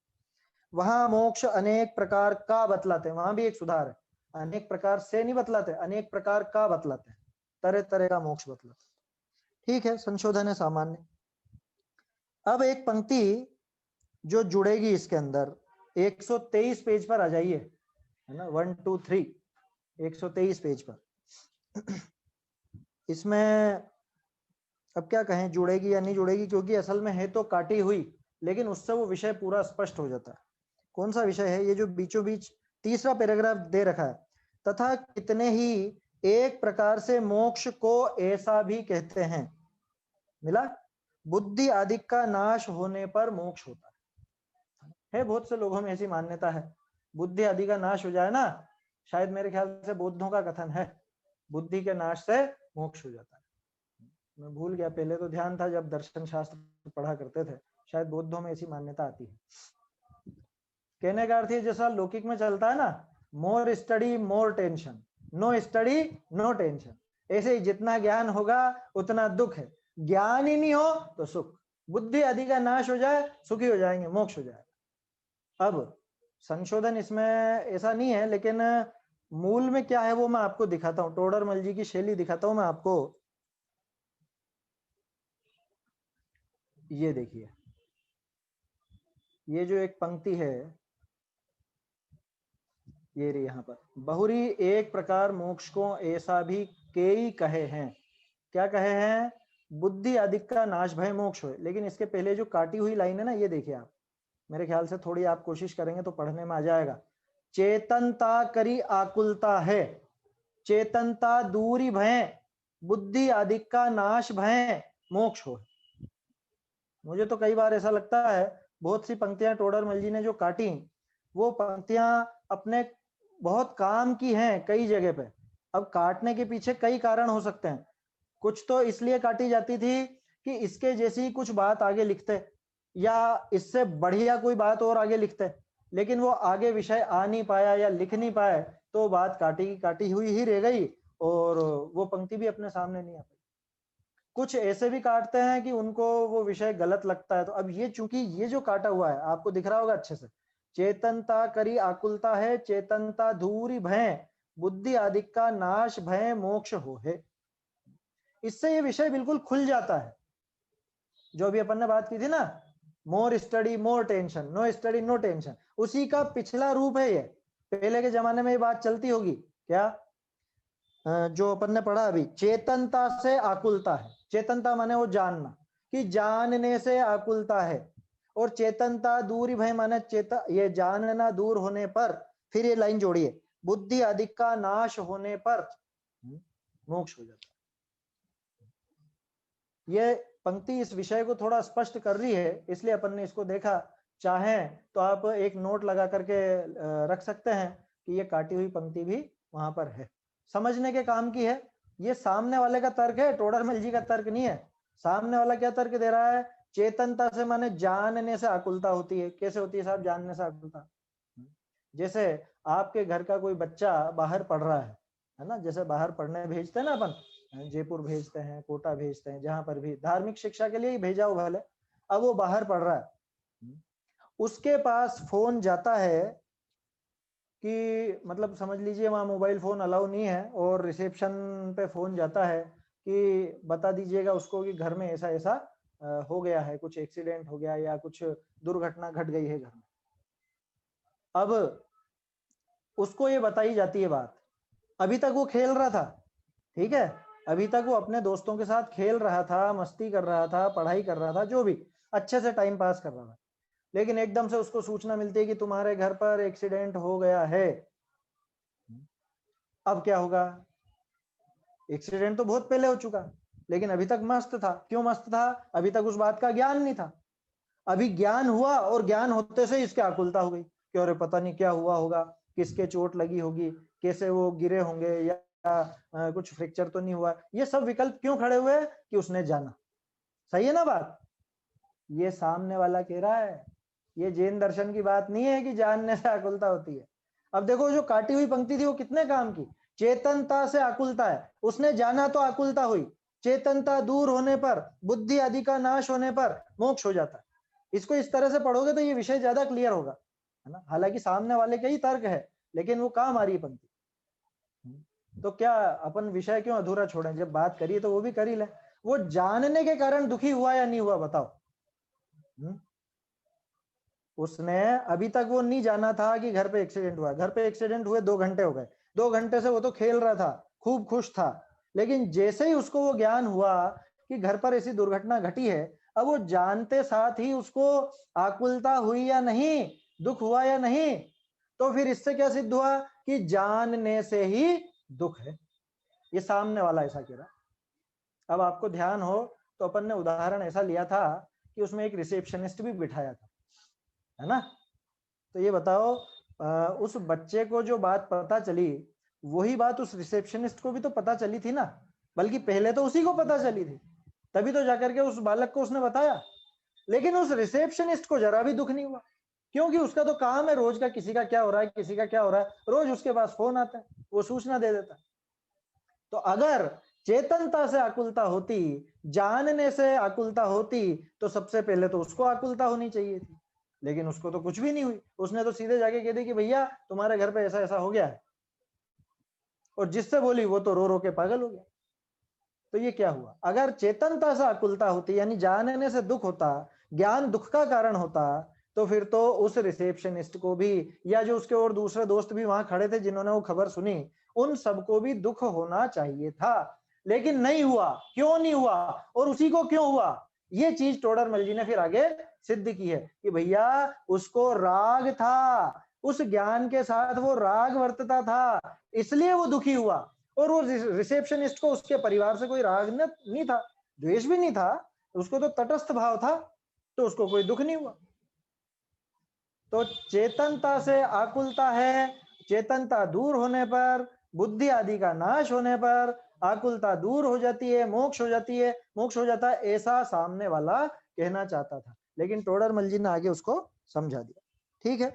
वहां मोक्ष अनेक प्रकार का बतलाते हैं, वहां भी एक सुधार है, अनेक प्रकार से नहीं बतलाते, अनेक प्रकार का बतलाते हैं, तरह तरह का मोक्ष बतलाते हैं। ठीक है, संशोधन है सामान्य। अब एक पंक्ति जो जुड़ेगी इसके अंदर, 123 पेज पर आ जाइए, है ना, 1 2 3 123 पेज पर। इसमें अब क्या कहें, जुड़ेगी या नहीं जुड़ेगी, क्योंकि असल में है तो काटी हुई, लेकिन उससे वो विषय पूरा स्पष्ट हो जाता है। कौन सा विषय है? ये जो बीचों बीच तीसरा पैराग्राफ दे रखा है, तथा कितने ही एक प्रकार से मोक्ष को ऐसा भी कहते हैं, मिला, बुद्धि आदि का नाश होने पर मोक्ष होता है। बहुत से लोगों में ऐसी मान्यता है, बुद्धि आदि का नाश हो जाए ना, शायद मेरे ख्याल से बौद्धों का कथन है, बुद्धि के नाश से मोक्ष हो जाता है। मैं भूल गया, पहले तो ध्यान था जब दर्शन शास्त्र पढ़ा करते थे, शायद बौद्धों में ऐसी मान्यता आती है। कहने का अर्थ है जैसा लौकिक में चलता है ना, more study more tension, no study no tension, ऐसे ही जितना ज्ञान होगा उतना दुख है, ज्ञान ही नहीं हो तो सुख, बुद्धि आदि का नाश हो जाए सुखी हो जाएंगे, मोक्ष हो जाएगा। अब संशोधन इसमें ऐसा नहीं है, लेकिन मूल में क्या है वो मैं आपको दिखाता हूं, टोडरमल जी की शैली दिखाता हूं मैं आपको। ये देखिए, ये जो एक पंक्ति है, ये रही यहाँ पर, बहुरी एक प्रकार मोक्ष को ऐसा भी कई कहे हैं। क्या कहे हैं? बुद्धि आदि का नाश भय मोक्ष हो। लेकिन इसके पहले जो काटी हुई लाइन है ना, ये देखिए आप, मेरे ख्याल से थोड़ी आप कोशिश करेंगे तो पढ़ने में आ जाएगा। चेतनता करी आकुलता है, चेतनता दूरी भय, बुद्धि आदि का नाश भय मोक्ष हो। मुझे तो कई बार ऐसा लगता है, बहुत सी पंक्तियां टोडरमल जी ने जो काटी, वो पंक्तियां अपने बहुत काम की हैं कई जगह पे। अब काटने के पीछे कई कारण हो सकते हैं, कुछ तो इसलिए काटी जाती थी कि इसके जैसी कुछ बात आगे लिखते, या इससे बढ़िया कोई बात और आगे लिखते, लेकिन वो आगे विषय आ नहीं पाया या लिख नहीं पाए, तो बात काटी हुई ही रह गई और वो पंक्ति भी अपने सामने नहीं आ पाई। कुछ ऐसे भी काटते हैं कि उनको वो विषय गलत लगता है। तो अब ये, चूंकि ये जो काटा हुआ है आपको दिख रहा होगा अच्छे से, चेतनता करी आकुलता है, चेतनता दूरी भय, बुद्धि आदि का नाश भय मोक्ष हो है। इससे ये विषय बिल्कुल खुल जाता है। जो भी अपन ने बात की थी ना, more study more tension, no study no tension, उसी का पिछला रूप है ये। पहले के जमाने में ये बात चलती होगी क्या, जो अपन ने पढ़ा अभी, चेतनता से आकुलता है, चेतनता माने वो जानना, कि जानने से आकुलता है, और चेतनता दूरी भय माने ये जानना दूर होने पर, फिर ये लाइन जोड़िए, बुद्धि आदि का नाश होने पर मोक्ष हो जाता है। ये पंक्ति इस विषय को थोड़ा स्पष्ट कर रही है, इसलिए अपन ने इसको देखा। चाहें तो आप एक नोट लगा करके रख सकते हैं कि ये काटी हुई पंक्ति भी वहां पर है, समझने के काम की है। ये सामने वाले का तर्क है, टोडरमल जी का तर्क नहीं है। सामने वाला क्या तर्क दे रहा है? चेतनता से माने जानने से आकुलता होती है। कैसे होती है साहब जानने से आकुलता? जैसे आपके घर का कोई बच्चा बाहर पढ़ रहा है ना, जैसे बाहर पढ़ने भेजते हैं ना अपन, जयपुर भेजते हैं, कोटा भेजते हैं, जहां पर भी धार्मिक शिक्षा के लिए ही भेजा हो भले, अब वो बाहर पढ़ रहा है, उसके पास फोन जाता है कि मतलब समझ लीजिए वहाँ मोबाइल फोन अलाउ नहीं है और रिसेप्शन पे फोन जाता है कि बता दीजिएगा उसको कि घर में ऐसा ऐसा हो गया है, कुछ एक्सीडेंट हो गया या कुछ दुर्घटना घट गई है घर में। अब उसको ये बताई जाती है बात, अभी तक वो खेल रहा था, ठीक है, अभी तक वो अपने दोस्तों के साथ खेल रहा था, मस्ती कर रहा था, पढ़ाई कर रहा था, जो भी अच्छे से टाइम पास कर रहा था, लेकिन एकदम से उसको सूचना मिलती है कि तुम्हारे घर पर एक्सीडेंट हो गया है। अब क्या होगा? एक्सीडेंट तो बहुत पहले हो चुका, लेकिन अभी तक मस्त था। क्यों मस्त था? अभी तक उस बात का ज्ञान नहीं था। अभी ज्ञान हुआ और ज्ञान होते से इसके आकुलता हो गई कि अरे पता नहीं क्या हुआ होगा, किसके चोट लगी होगी, कैसे वो गिरे होंगे या कुछ फ्रैक्चर तो नहीं हुआ। ये सब विकल्प क्यों खड़े हुए? कि उसने जाना। सही है ना बात? ये सामने वाला कह रहा है, ये जैन दर्शन की बात नहीं है कि जानने से आकुलता होती है। अब देखो जो काटी हुई पंक्ति थी वो कितने काम की। चेतनता से आकुलता है, उसने जाना तो आकुलता हुई। चेतनता दूर होने पर, बुद्धि आदि का नाश होने पर मोक्ष हो जाता है। इसको इस तरह से पढ़ोगे तो ये विषय ज्यादा क्लियर होगा, है ना। हालांकि सामने वाले के ही तर्क है, लेकिन वो काम आ रही पंक्ति। तो क्या अपन विषय क्यों अधूरा छोड़ें? जब बात करी तो वो भी कर ही ले। वो जानने के कारण दुखी हुआ या नहीं हुआ, बताओ। उसने अभी तक वो नहीं जाना था कि घर पे एक्सीडेंट हुआ। घर पे एक्सीडेंट हुए 2 घंटे हो गए, 2 घंटे से वो तो खेल रहा था, खूब खुश था। लेकिन जैसे ही उसको वो ज्ञान हुआ कि घर पर ऐसी दुर्घटना घटी है, अब वो जानते साथ ही उसको आकुलता हुई या नहीं, दुख हुआ या नहीं? तो फिर इससे क्या सिद्ध हुआ? कि जानने से ही दुख है। ये सामने वाला ऐसा कह रहा। अब आपको ध्यान हो तो अपन ने उदाहरण ऐसा लिया था कि उसमें एक रिसेप्शनिस्ट भी बिठाया था, है ना। तो ये बताओ, उस बच्चे को जो बात पता चली, वही बात उस रिसेप्शनिस्ट को भी तो पता चली थी ना, बल्कि पहले तो उसी को पता चली थी, तभी तो जाकर के उस बालक को उसने बताया। लेकिन उस रिसेप्शनिस्ट को जरा भी दुख नहीं हुआ, क्योंकि उसका तो काम है रोज का, किसी का क्या हो रहा है, किसी का क्या हो रहा है, रोज उसके पास फोन आता है, वो सूचना दे देता है। तो अगर चेतनता से आकुलता होती, जानने से आकुलता होती, तो सबसे पहले तो उसको आकुलता होनी चाहिए थी, लेकिन उसको तो कुछ भी नहीं हुई। उसने तो सीधे जाके कह दी कि भैया तुम्हारे घर पे ऐसा ऐसा हो गया है, और जिससे बोली वो तो रो रो के पागल हो गया। तो ये क्या हुआ? अगर चेतनता से आकुलता होती, यानी जानने से दुख होता, ज्ञान दुख का कारण होता, तो फिर तो उस रिसेप्शनिस्ट को भी, या जो उसके और दूसरे दोस्त भी वहां खड़े थे जिन्होंने वो खबर सुनी, उन सबको भी दुख होना चाहिए था। लेकिन नहीं हुआ। क्यों नहीं हुआ और उसी को क्यों हुआ? ये चीज टोडरमल जी ने फिर आगे सिद्ध की है कि भैया उसको राग था, उस ज्ञान के साथ वो राग वर्तता था, इसलिए वो दुखी हुआ। और वो रिसेप्शनिस्ट को उसके परिवार से कोई राग नहीं था, द्वेष भी नहीं था, उसको तो तटस्थ भाव था, तो उसको कोई दुख नहीं हुआ। तो चेतनता से आकुलता है, चेतनता दूर होने पर, बुद्धि आदि का नाश होने पर आकुलता दूर हो जाती है, मोक्ष हो जाती है, मोक्ष हो जाता है, ऐसा सामने वाला कहना चाहता था, लेकिन टोडरमल जी ने आगे उसको समझा दिया। ठीक है,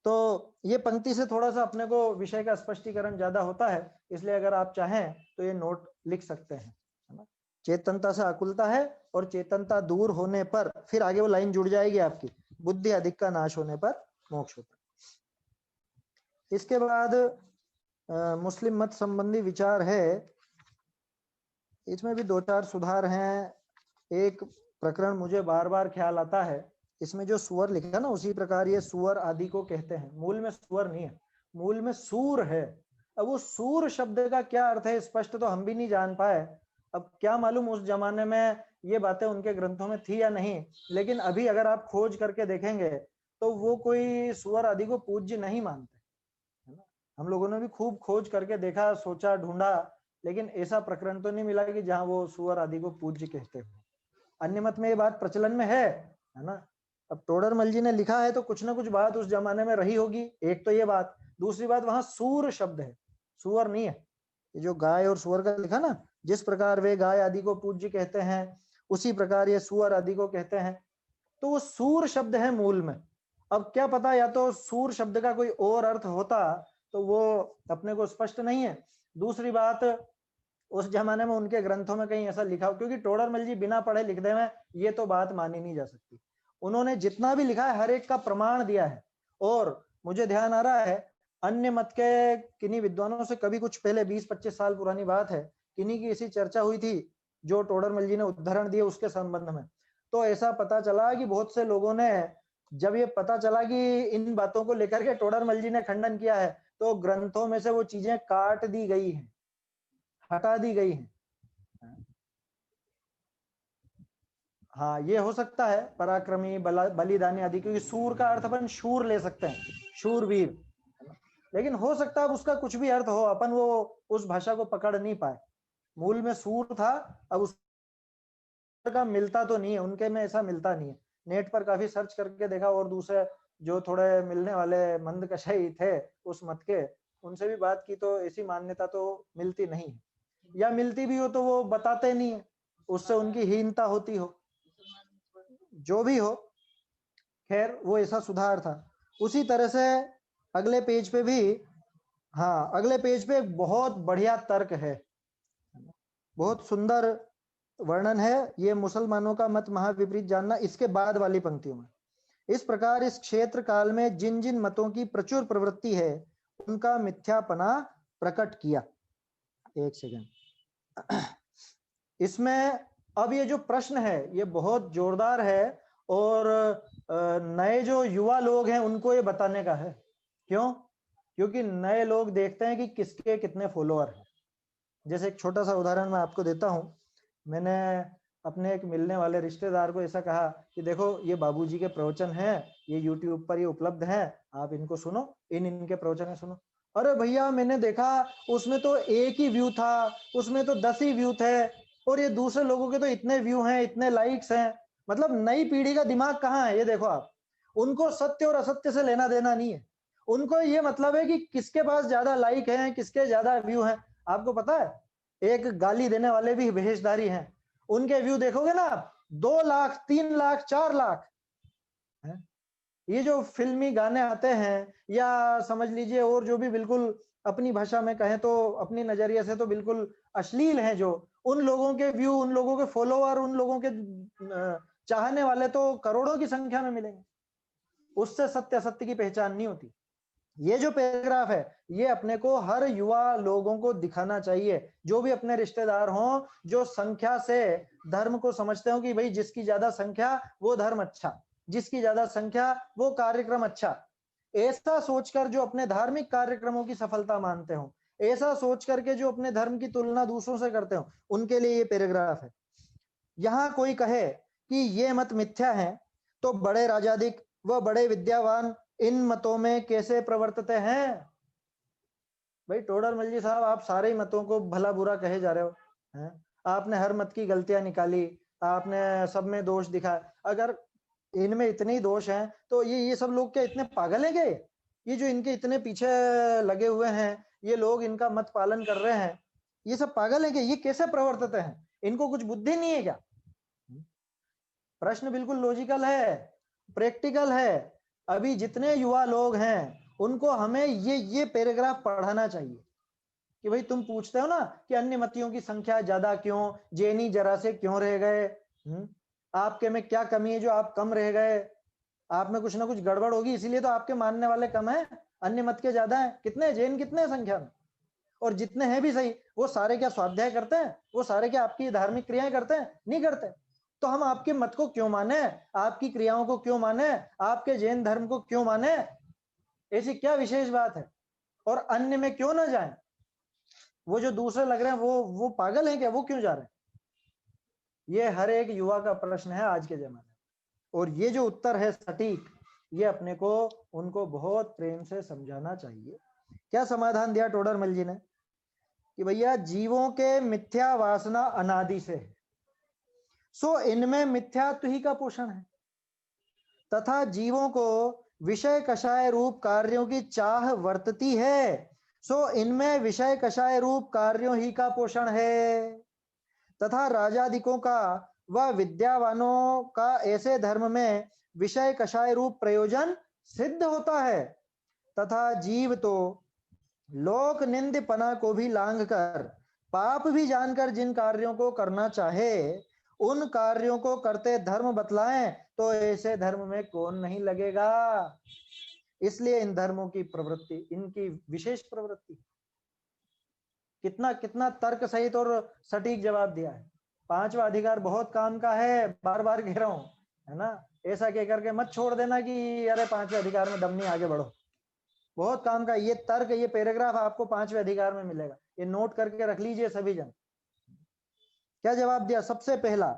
तो ये पंक्ति से थोड़ा सा अपने को विषय का स्पष्टीकरण ज्यादा होता है, इसलिए अगर आप चाहें तो ये नोट लिख सकते हैं, है ना। चेतनता से आकुलता है और चेतनता दूर होने पर, फिर आगे वो लाइन जुड़ जाएगी आपकी, बुद्धि अधिक का नाश होने पर मोक्ष होता है। इसके बाद मुस्लिम मत संबंधी विचार है, इसमें भी 2-4 सुधार हैं। एक प्रकरण मुझे बार बार ख्याल आता है, इसमें जो सुअर लिखा ना, उसी प्रकार ये सुअर आदि को कहते हैं। मूल में सुअर नहीं है, मूल में सूर है। अब वो सूर शब्द का क्या अर्थ है स्पष्ट तो हम भी नहीं जान पाए। अब क्या मालूम उस जमाने में ये बातें उनके ग्रंथों में थी या नहीं, लेकिन अभी अगर आप खोज करके देखेंगे तो वो कोई सुअर आदि को पूज्य नहीं मानते, है ना। हम लोगों ने भी खूब खोज करके देखा, सोचा, ढूंढा, लेकिन ऐसा प्रकरण तो नहीं मिला कि जहां वो सुअर आदि को पूज्य कहते हो। अन्य मत में ये बात प्रचलन में है ना। अब टोडरमल जी ने लिखा है तो कुछ ना कुछ बात उस जमाने में रही होगी। एक तो ये बात, दूसरी बात वहां सूर शब्द है, सुअर नहीं है। ये जो गाय और सुअर का लिखा ना, जिस प्रकार वे गाय आदि को पूज्य कहते हैं, उसी प्रकार ये सुअर आदि को कहते हैं। तो वो सूर शब्द है मूल में। अब क्या पता, या तो सूर शब्द का कोई और अर्थ होता, तो वो अपने को स्पष्ट नहीं है। दूसरी बात, उस जमाने में उनके ग्रंथों में कहीं ऐसा लिखा हो, क्योंकि टोडरमल जी बिना पढ़े लिखते में ये तो बात मानी नहीं जा सकती। उन्होंने जितना भी लिखा है हर एक का प्रमाण दिया है, और मुझे ध्यान आ रहा है अन्य मत के किन्हीं विद्वानों से कभी कुछ पहले 20-25 साल पुरानी बात है, किन्हीं की ऐसी चर्चा हुई थी जो टोडरमल जी ने उदाहरण दिए उसके संबंध में। तो ऐसा पता चला कि बहुत से लोगों ने, जब ये पता चला कि इन बातों को लेकर के टोडरमल जी ने खंडन किया है, तो ग्रंथों में से वो चीजें काट दी गई हैं, हटा दी गई हैं। हाँ, ये हो सकता है पराक्रमी, बलिदानी आदि, क्योंकि सूर का अर्थ अपन शूर ले सकते हैं, शूरवीर, लेकिन हो सकता है उसका कुछ भी अर्थ हो, अपन वो उस भाषा को पकड़ नहीं पाए। मूल में सूर था, अब उसका मिलता तो नहीं है, उनके में ऐसा मिलता नहीं है। नेट पर काफी सर्च करके देखा और दूसरे जो थोड़े मिलने वाले मंदकशाही थे उस मत के, उनसे भी बात की तो ऐसी मान्यता तो मिलती नहीं है, या मिलती भी हो तो वो बताते नहीं है, उससे उनकी हीनता होती हो, जो भी हो। खैर वो ऐसा सुधार था। उसी तरह से अगले पेज पे भी, हाँ अगले पेज पे एक बहुत बढ़िया तर्क है, बहुत सुंदर वर्णन है। ये मुसलमानों का मत महाविपरीत जानना, इसके बाद वाली पंक्तियों में। इस प्रकार इस क्षेत्र काल में जिन जिन मतों की प्रचुर प्रवृत्ति है उनका मिथ्यापना प्रकट किया। एक सेकंड, इसमें अब ये जो प्रश्न है ये बहुत जोरदार है और नए जो युवा लोग हैं उनको ये बताने का है। क्यों? क्योंकि नए लोग देखते हैं कि किसके कितने फॉलोअर हैं। जैसे एक छोटा सा उदाहरण मैं आपको देता हूं। मैंने अपने एक मिलने वाले रिश्तेदार को ऐसा कहा कि देखो ये बाबूजी के प्रवचन हैं, ये यूट्यूब पर ये उपलब्ध हैं, आप इनको सुनो, इनके प्रवचन सुनो। अरे भैया मैंने देखा उसमें तो एक ही व्यू था, उसमें तो 10 ही व्यू थे, और ये दूसरे लोगों के तो इतने व्यू हैं, इतने लाइक्स हैं। मतलब नई पीढ़ी का दिमाग कहाँ है ये देखो आप। उनको सत्य और असत्य से लेना देना नहीं है, उनको ये मतलब है कि किसके पास ज्यादा लाइक हैं, किसके ज्यादा व्यू हैं। आपको पता है एक गाली देने वाले भी भेषधारी हैं, उनके व्यू देखोगे ना आप 2 लाख 3 लाख 4 लाख है। ये जो फिल्मी गाने आते हैं या समझ लीजिए और जो भी बिल्कुल अपनी भाषा में कहें तो अपनी नजरिए से तो बिल्कुल अश्लील हैं, जो उन लोगों के व्यू, उन लोगों के फॉलोअर, उन लोगों के चाहने वाले तो करोड़ों की संख्या में मिलेंगे। उससे सत्य असत्य की पहचान नहीं होती। ये जो पैराग्राफ है ये अपने को हर युवा लोगों को दिखाना चाहिए, जो भी अपने रिश्तेदार हों, जो संख्या से धर्म को समझते हो कि भाई जिसकी ज्यादा संख्या वो धर्म अच्छा, जिसकी ज्यादा संख्या वो कार्यक्रम अच्छा, ऐसा सोचकर जो अपने धार्मिक कार्यक्रमों की सफलता मानते हो, ऐसा सोच करके जो अपने धर्म की तुलना दूसरों से करते हो, उनके लिए ये पैराग्राफ है। यहां कोई कहे कि ये मत मिथ्या है तो बड़े राजाधिक व बड़े विद्यावान इन मतों में कैसे प्रवर्तते हैं। भाई टोडरमल जी साहब, आप सारे ही मतों को भला बुरा कहे जा रहे हो हैं? आपने हर मत की गलतियां निकाली, आपने सब में दोष दिखाया। अगर इनमें इतने ही दोष हैं तो ये सब लोग क्या इतने पागल हैं क्या? ये जो इनके इतने पीछे लगे हुए हैं, ये लोग इनका मत पालन कर रहे हैं, ये सब पागल हैं क्या? ये कैसे प्रवर्तते हैं? इनको कुछ बुद्धि नहीं है क्या? प्रश्न बिल्कुल लॉजिकल है, प्रैक्टिकल है। अभी जितने युवा लोग हैं उनको हमें ये पैराग्राफ पढ़ाना चाहिए कि भाई तुम पूछते हो ना कि अन्य मतियों की संख्या ज्यादा क्यों, जैनी जरा से क्यों रह गए, आपके में क्या कमी है जो आप कम रह गए, आप में कुछ ना कुछ गड़बड़ होगी इसीलिए तो आपके मानने वाले कम है, अन्य मत के ज्यादा है। कितने जैन, कितने संख्या में? और जितने हैं भी सही, वो सारे क्या स्वाध्याय करते हैं? वो सारे क्या आपकी धार्मिक क्रियाएं करते हैं? नहीं करते। तो हम आपके मत को क्यों माने, आपकी क्रियाओं को क्यों माने, आपके जैन धर्म को क्यों माने? ऐसी क्या विशेष बात है? और अन्य में क्यों ना जाए? वो जो दूसरे लग रहे हैं वो पागल हैं क्या? वो क्यों जा रहे हैं? ये हर एक युवा का प्रश्न है आज के जमाने में, और ये जो उत्तर है सटीक, ये अपने को उनको बहुत प्रेम से समझाना चाहिए। क्या समाधान दिया टोडरमल जी ने कि भैया जीवों के मिथ्या वासना अनादि से है, सो इनमें मिथ्यात्व ही का पोषण है, तथा जीवों को विषय कषाय रूप कार्यों की चाह वर्तती है, सो इनमें विषय कषाय रूप कार्यों ही का पोषण है, तथा राजादिकों का व विद्यावानों का ऐसे धर्म में विषय कषाय रूप प्रयोजन सिद्ध होता है, तथा जीव तो लोक निंदपना को भी लांघ कर पाप भी जानकर जिन कार्यों को करना चाहे उन कार्यों को करते धर्म बतलाएं तो ऐसे धर्म में कौन नहीं लगेगा। इसलिए इन धर्मों की प्रवृत्ति, इनकी विशेष प्रवृत्ति। कितना कितना तर्क सहित और सटीक जवाब दिया है। पांचवा अधिकार बहुत काम का है, बार बार कह रहा हूं, है ना। ऐसा कह करके मत छोड़ देना कि अरे पांचवे अधिकार में दम नहीं, आगे बढ़ो। बहुत काम का ये तर्क, ये पैराग्राफ आपको पांचवे अधिकार में मिलेगा, ये नोट करके रख लीजिए सभी जन। क्या जवाब दिया? सबसे पहला,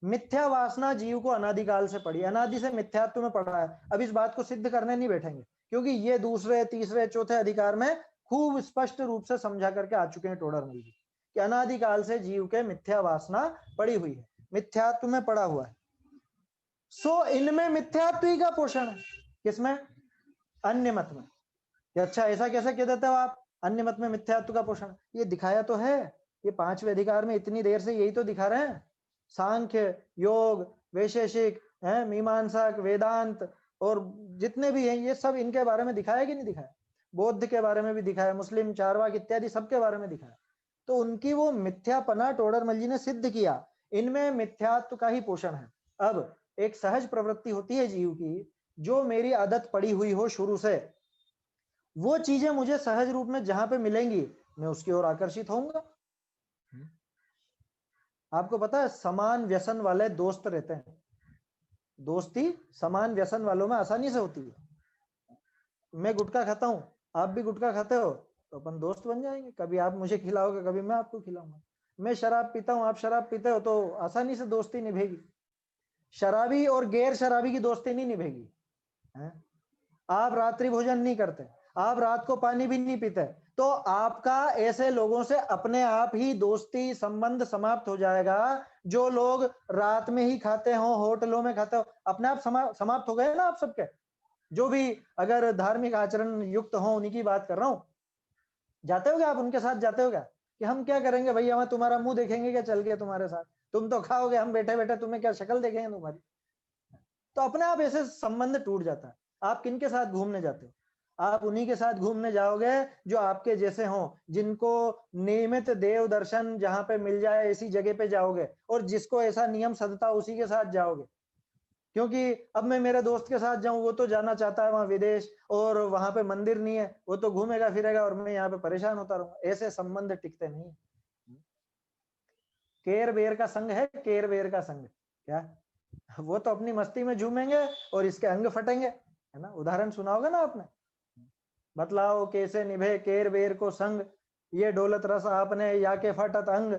मिथ्या वासना जीव को अनादिकाल से पड़ी, अनादि से मिथ्यात्व में पड़ा है। अब इस बात को सिद्ध करने नहीं बैठेंगे, क्योंकि ये दूसरे तीसरे चौथे अधिकार में खूब स्पष्ट रूप से समझा करके आ चुके हैं टोडरमल जी कि अनादिकाल से जीव के मिथ्या वासना पड़ी हुई है, मिथ्यात्व में पड़ा हुआ है। सो इनमें मिथ्यात्व ही का पोषण है। किसमें? अन्य मत में। अच्छा, ऐसा कैसे कह देते हो आप? अन्य मत में मिथ्यात्व का पोषण, ये दिखाया तो है, ये पांचवे अधिकार में इतनी देर से यही तो दिखा रहे हैं। सांख्य, योग, वैशेषिक, है मीमांसक, वेदांत और जितने भी हैं ये सब इनके बारे में दिखाया कि नहीं दिखाया? बौद्ध के बारे में भी दिखाया, मुस्लिम, चारवाक इत्यादि सबके बारे में दिखाया। तो उनकी वो मिथ्यापना टोडरमल जी ने सिद्ध किया, इनमें मिथ्यात्व का ही पोषण है। अब एक सहज प्रवृत्ति होती है जीव की, जो मेरी आदत पड़ी हुई हो शुरू से, वो चीजें मुझे सहज रूप में जहां पे मिलेंगी मैं उसकी ओर आकर्षित होऊंगा। आपको पता है समान व्यसन वाले दोस्त रहते हैं, दोस्ती समान व्यसन वालों में आसानी से होती है। मैं गुटखा खाता हूं, आप भी गुटखा खाते हो, तो अपन दोस्त बन जाएंगे। कभी आप मुझे खिलाओगे, कभी मैं आपको खिलाऊंगा। मैं शराब पीता हूं, आप शराब पीते हो, तो आसानी से दोस्ती निभेगी। शराबी और गैर शराबी की दोस्ती नहीं निभेगी। आप रात्रि भोजन नहीं करते, आप रात को पानी भी नहीं पीते, तो आपका ऐसे लोगों से अपने आप ही दोस्ती संबंध समाप्त हो जाएगा। जो लोग रात में ही खाते हो, होटलों में खाते हो, अपने आप समाप्त हो गए ना आप सबके। जो भी अगर धार्मिक आचरण युक्त हो उन्हीं की बात कर रहा हूं। जाते हो क्या आप उनके साथ? जाते हो क्या कि हम क्या करेंगे भैया, हम तुम्हारा मुंह देखेंगे क्या चल के तुम्हारे साथ? तुम तो खाओगे, हम बैठे बैठे तुम्हें क्या शक्ल देखेंगे तुम्हारी? तो अपने आप ऐसे संबंध टूट जाता है। आप किनके साथ घूमने जाते हो? आप उन्हीं के साथ घूमने जाओगे जो आपके जैसे हों, जिनको नियमित देव दर्शन जहां पे मिल जाए ऐसी जगह पे जाओगे, और जिसको ऐसा नियम सदता उसी के साथ जाओगे। क्योंकि अब मैं मेरे दोस्त के साथ जाऊं, वो तो जाना चाहता है वहां विदेश, और वहां पे मंदिर नहीं है, वो तो घूमेगा फिरेगा और मैं यहाँ पे परेशान होता रहूंगा। ऐसे संबंध टिकते नहीं। केर बेर का संग है, केर बेर का संग क्या? वो तो अपनी मस्ती में झूमेंगे और इसके अंग फटेंगे, है ना। उदाहरण सुना होगा ना आपने, बतलाओ कैसे निभे केर बेर को संग, ये डोलत रस आपने या के फटत अंग।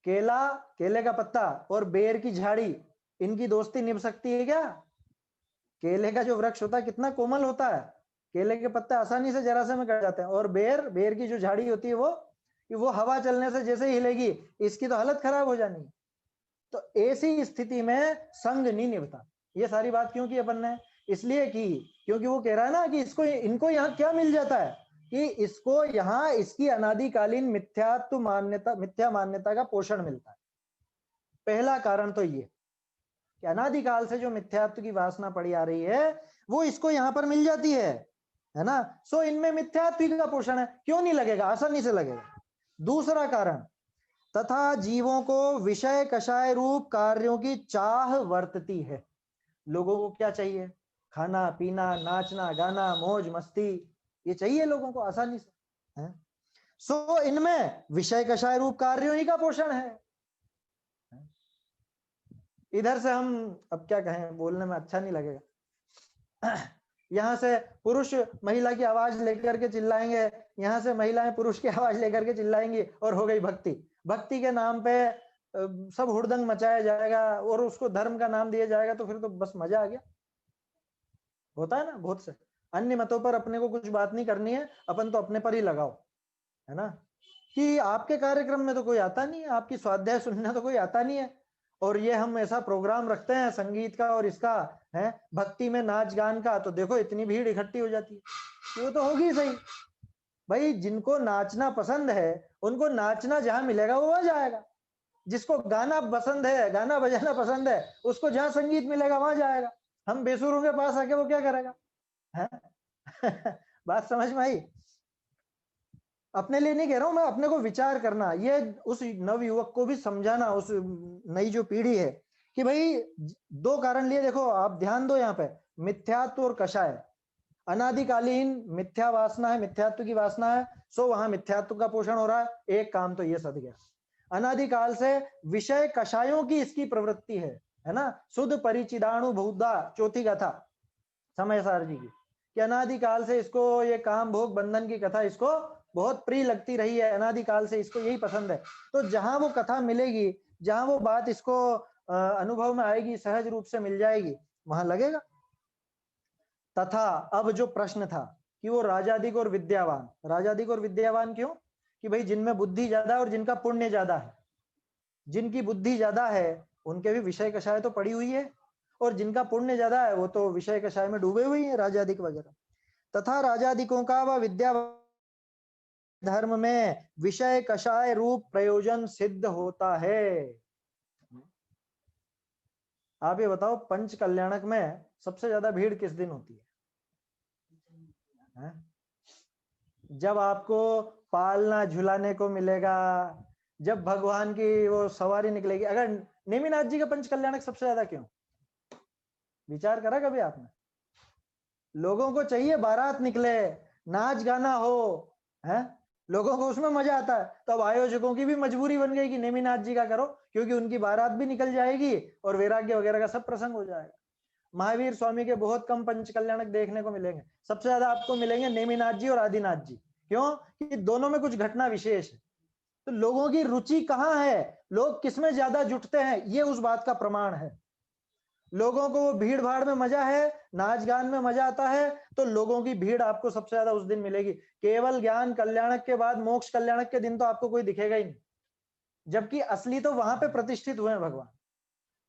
केला, केले का पत्ता और बेर की झाड़ी, इनकी दोस्ती निभ सकती है क्या? केले का जो वृक्ष होता है कितना कोमल होता है, केले के पत्ते आसानी से जरा से में कट जाते हैं, और बेर, बेर की जो झाड़ी होती है वो हवा चलने से जैसे ही हिलेगी इसकी तो हालत खराब हो जानी है। तो ऐसी स्थिति में संग नहीं निभता। ये सारी बात क्यों की अपन ने? इसलिए की क्योंकि वो कह रहा है ना कि इसको, इनको यहाँ क्या मिल जाता है कि इसको यहाँ इसकी अनादिकालीन मिथ्यात्व मान्यता, मिथ्या मान्यता का पोषण मिलता है। पहला कारण तो ये कि अनादिकाल से जो मिथ्यात्व की वासना पड़ी आ रही है वो इसको यहाँ पर मिल जाती है ना। सो इनमें मिथ्यात्व का पोषण है, क्यों नहीं लगेगा? आसानी से लगेगा। दूसरा कारण, तथा जीवों को विषय कषाय रूप कार्यों की चाह वर्तती है। लोगों को क्या चाहिए? खाना पीना, नाचना गाना, मौज मस्ती, ये चाहिए लोगों को आसानी से, है? सो इनमें विषय कषाय रूप कार्यों ही का पोषण है। इधर से हम अब क्या कहें, बोलने में अच्छा नहीं लगेगा। यहाँ से पुरुष महिला की आवाज लेकर के चिल्लाएंगे, यहाँ से महिलाएं पुरुष की आवाज लेकर के चिल्लाएंगी, और हो गई भक्ति। भक्ति के नाम पे सब हुड़दंग मचाया जाएगा और उसको धर्म का नाम दिया जाएगा, तो फिर तो बस मजा आ गया। होता है ना बहुत से। अन्य मतों पर अपने को कुछ बात नहीं करनी है, अपन तो अपने पर ही लगाओ, है ना। कि आपके कार्यक्रम में तो कोई आता नहीं है, आपकी स्वाध्याय सुनने तो कोई आता नहीं है, और ये हम ऐसा प्रोग्राम रखते हैं संगीत का और इसका, है भक्ति में नाच गान का, तो देखो इतनी भीड़ इकट्ठी हो जाती है। वो तो होगी सही भाई, जिनको नाचना पसंद है उनको नाचना जहां मिलेगा वो वहां जाएगा। जिसको गाना पसंद है, गाना बजाना पसंद है, उसको जहां संगीत मिलेगा वहां जाएगा। हम बेसुरों के पास आके वो क्या करेगा, है? बात समझ में आई? अपने लिए नहीं कह रहा हूं मैं, अपने को विचार करना, ये उस नव युवक को भी समझाना, उस नई जो पीढ़ी है कि भाई दो कारण लिए, देखो आप ध्यान दो यहाँ पे, मिथ्यात्व और कषाय। अनादिकालीन मिथ्या वासना है, मिथ्यात्व की वासना है, सो वहां मिथ्यात्व का पोषण हो रहा है। एक काम तो ये सद गया। अनादिकाल से विषय कषायों की इसकी प्रवृत्ति है ना। शुद्ध परिचिदाणु बहुधा, चौथी कथा समय सार जी की, कि अनादिकाल से इसको ये काम भोग बंधन की कथा इसको बहुत प्रिय लगती रही है, अनादिकाल से इसको यही पसंद है। तो जहां वो कथा मिलेगी, जहां वो बात इसको अनुभव में आएगी, सहज रूप से मिल जाएगी, वहां लगेगा। तथा अब जो प्रश्न था कि वो राजाधिक और विद्यावान, राजाधिक और विद्यावान क्यों? कि भाई जिनमें बुद्धि ज्यादा है और जिनका पुण्य ज्यादा है, जिनकी बुद्धि ज्यादा है उनके भी विषय कषाय तो पड़ी हुई है, और जिनका पुण्य ज्यादा है वो तो विषय कषाय में डूबे हुए हैं, राजाधिक वगैरह। तथा राजाधिकों का व विद्या धर्म में विषय कषाय रूप प्रयोजन सिद्ध होता है। आप ये बताओ, पंच कल्याणक में सबसे ज्यादा भीड़ किस दिन होती है? जब आपको पालना झुलाने को मिलेगा, जब भगवान की वो सवारी निकलेगी। अगर नेमिनाथ जी का पंच कल्याणक सबसे ज्यादा क्यों? विचार करा कभी आपने? लोगों को चाहिए बारात निकले, नाच गाना हो, है, लोगों को उसमें मजा आता है। तो अब आयोजकों की भी मजबूरी बन गई कि नेमिनाथ जी का करो, क्योंकि उनकी बारात भी निकल जाएगी और वैराग्य वगैरह का सब प्रसंग हो जाएगा। महावीर स्वामी के बहुत कम पंच कल्याणक देखने को मिलेंगे, सबसे ज्यादा आपको मिलेंगे नेमिनाथ जी और आदिनाथ जी। क्यों? कि दोनों में कुछ घटना विशेष है। तो लोगों की रुचि कहाँ है, लोग किसमें ज्यादा जुटते हैं, ये उस बात का प्रमाण है। लोगों को भीड़ भाड़ में मजा है, नाच गान में मजा आता है, तो लोगों की भीड़ आपको सबसे ज्यादा उस दिन मिलेगी। केवल ज्ञान कल्याणक के बाद मोक्ष कल्याणक के दिन तो आपको कोई दिखेगा ही नहीं, जबकि असली तो वहां पे प्रतिष्ठित हुए हैं भगवान।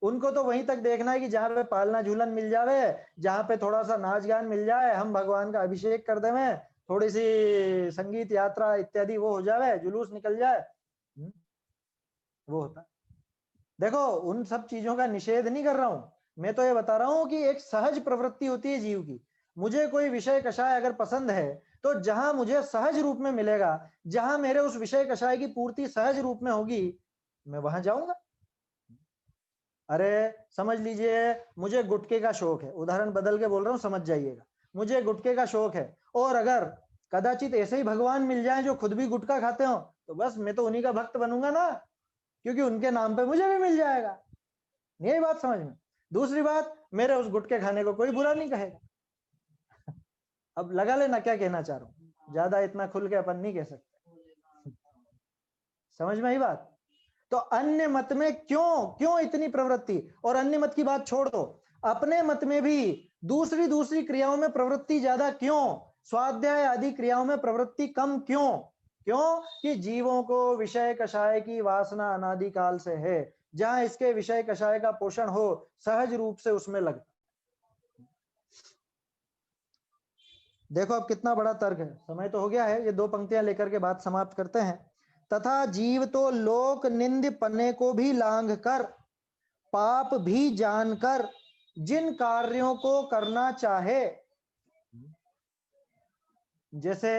उनको तो वहीं तक देखना है कि जहां पे पालना झूलन मिल जावे, जहां पे थोड़ा सा नाच गान मिल जाए, हम भगवान का अभिषेक कर देवे, थोड़ी सी संगीत यात्रा इत्यादि वो हो जावे, जुलूस निकल जाए, वो होता। देखो, उन सब चीजों का निषेध नहीं कर रहा हूं, मैं तो ये बता रहा हूं कि एक सहज प्रवृत्ति होती है जीव की। मुझे कोई विषय कषाय अगर पसंद है, तो जहां मुझे सहज रूप में मिलेगा, जहां मेरे उस विषय कषाय की पूर्ति सहज रूप में होगी, मैं वहां जाऊंगा। अरे समझ लीजिए, मुझे गुटखे का शौक है, उदाहरण बदल के बोल रहा हूं, समझ जाइएगा। मुझे गुटखे का शौक है, और अगर कदाचित ऐसे ही भगवान मिल जाए जो खुद भी गुटखा खाते हो, तो बस मैं तो उन्हीं का भक्त बनूंगा ना, क्योंकि उनके नाम पे मुझे भी मिल जाएगा। यही बात समझ में। दूसरी बात, मेरे उस गुटखे खाने को कोई बुरा नहीं कहेगा। अब लगा लेना क्या कहना चाह रहा हूं, ज्यादा इतना खुल के अपन नहीं कह सकते, समझ में आई बात? तो अन्य मत में क्यों इतनी प्रवृत्ति? और अन्य मत की बात छोड़ दो, अपने मत में भी दूसरी क्रियाओं में प्रवृत्ति ज्यादा क्यों? स्वाध्याय आदि क्रियाओं में प्रवृत्ति कम क्यों? क्यों? कि जीवों को विषय कषाय की वासना अनादिकाल से है, जहां इसके विषय कषाय का पोषण हो, सहज रूप से उसमें लगता। देखो अब कितना बड़ा तर्क है। समय तो हो गया है, ये दो पंक्तियां लेकर के बात समाप्त करते हैं। तथा जीव तो लोक निंद पने को भी लांघ कर, पाप भी जानकर जिन कार्यों को करना चाहे, जैसे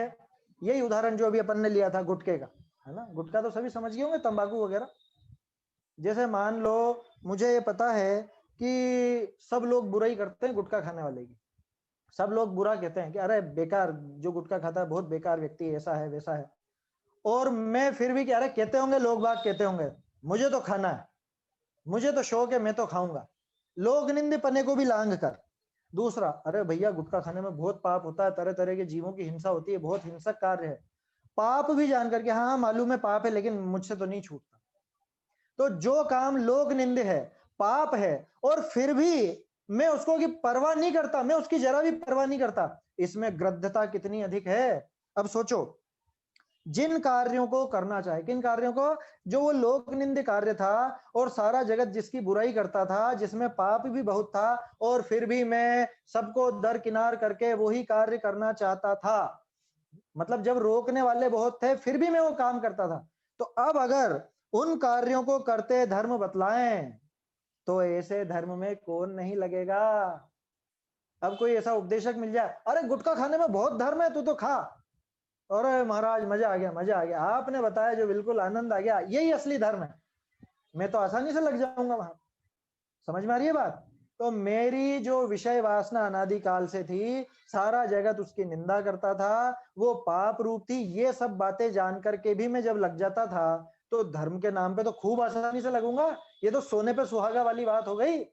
यही उदाहरण जो अभी अपन ने लिया था गुटखे का, है ना, गुटखा तो सभी समझ गए होंगे, तंबाकू वगैरह। जैसे मान लो मुझे ये पता है कि सब लोग बुराई करते हैं गुटखा खाने वाले की, सब लोग बुरा कहते हैं कि अरे बेकार, जो गुटखा खाता है बहुत बेकार व्यक्ति, ऐसा है वैसा है। और मैं फिर भी, अरे कहते होंगे लोग, बात कहते होंगे, मुझे तो खाना है, मुझे तो शौक है, मैं तो खाऊंगा, लोग निंदे पने को भी लांघ कर। दूसरा, अरे भैया गुटखा खाने में बहुत पाप होता है, तरह तरह के जीवों की हिंसा होती है, बहुत हिंसक कार्य है, पाप भी जान करके, हाँ मालूम है पाप है, लेकिन मुझसे तो नहीं छूटता। तो जो काम लोक निंद है, पाप है, और फिर भी मैं उसको की परवाह नहीं करता, मैं उसकी जरा भी परवाह नहीं करता, इसमें ग्रद्धता कितनी अधिक है। अब सोचो, जिन कार्यों को करना चाहे, किन कार्यों को? जो वो लोक निंद कार्य था, और सारा जगत जिसकी बुराई करता था, जिसमें पाप भी बहुत था, और फिर भी मैं सबको दरकिनार करके वही कार्य करना चाहता था। मतलब जब रोकने वाले बहुत थे, फिर भी मैं वो काम करता था। तो अब अगर उन कार्यों को करते धर्म बतलाएं, तो ऐसे धर्म में कौन नहीं लगेगा? अब कोई ऐसा उपदेशक मिल जाए, अरे गुटखा खाने में बहुत धर्म है, तू तो खा, अरे महाराज मजा आ गया, मजा आ गया, आपने बताया जो बिल्कुल आनंद आ गया, यही असली धर्म है, मैं तो आसानी से लग जाऊंगा वहां। समझ में आ रही है बात? तो मेरी जो विषय वासना अनादिकाल से थी, सारा जगत उसकी निंदा करता था, वो पाप रूप थी। ये सब बातें जान करके भी मैं जब लग जाता था, तो धर्म के नाम पे तो खूब आसानी से लगूंगा। ये तो सोने पे सुहागा वाली बात हो गई।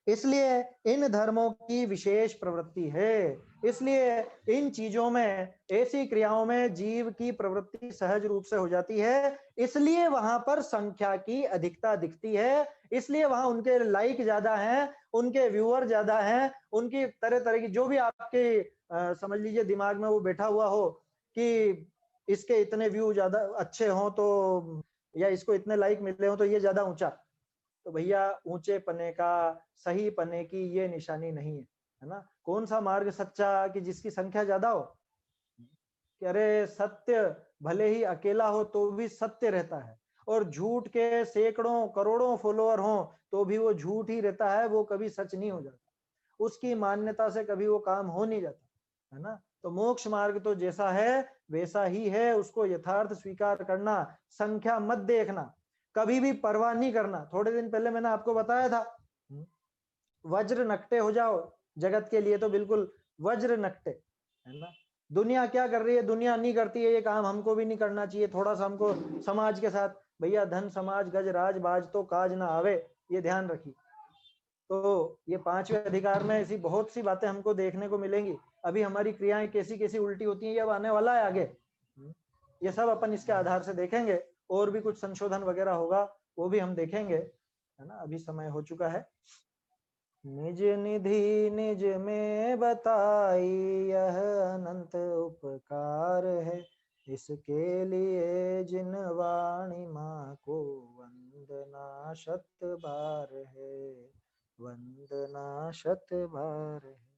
इसलिए इन धर्मों की विशेष प्रवृत्ति है। इसलिए इन चीजों में, ऐसी क्रियाओं में जीव की प्रवृत्ति सहज रूप से हो जाती है। इसलिए वहां पर संख्या की अधिकता दिखती है। इसलिए वहां उनके लाइक ज्यादा हैं, उनके व्यूअर ज्यादा हैं, उनकी तरह तरह की जो भी आपके समझ लीजिए दिमाग में वो बैठा हुआ हो कि इसके इतने व्यू ज्यादा अच्छे हों तो, या इसको इतने लाइक मिले हो तो ये ज्यादा ऊंचा। तो भैया ऊंचे पने का, सही पने की ये निशानी नहीं है ना। कौन सा मार्ग सच्चा कि जिसकी संख्या ज्यादा हो? कि अरे सत्य भले ही अकेला हो तो भी सत्य रहता है, और झूठ के सैकड़ों करोड़ों फॉलोअर हो तो भी वो झूठ ही रहता है, वो कभी सच नहीं हो जाता। उसकी मान्यता से कभी वो काम हो नहीं जाता, है ना। तो मोक्ष मार्ग तो जैसा है वैसा ही है, उसको यथार्थ स्वीकार करना, संख्या मत देखना, कभी भी परवाह नहीं करना। थोड़े दिन पहले मैंने आपको बताया था, वज्र नकटे हो जाओ जगत के लिए, तो बिल्कुल वज्र नकटे, है ना। दुनिया क्या कर रही है, दुनिया नहीं करती है ये काम, हमको भी नहीं करना चाहिए। थोड़ा सा हमको समाज के साथ, भैया धन समाज गज राज बाज तो काज ना आवे, ये ध्यान रखिए। तो ये पांचवें अधिकार में ऐसी बहुत सी बातें हमको देखने को मिलेंगी। अभी हमारी क्रियाएं कैसी कैसी उल्टी होती हैं, ये अब आने वाला है आगे। ये सब अपन इसके आधार से देखेंगे, और भी कुछ संशोधन वगैरह होगा वो भी हम देखेंगे, है ना। अभी समय हो चुका है। निज निधि निज में बताई, यह अनंत उपकार है। इसके लिए जिन वाणी माँ को वंदना शत बार है, वंदना शत बार है।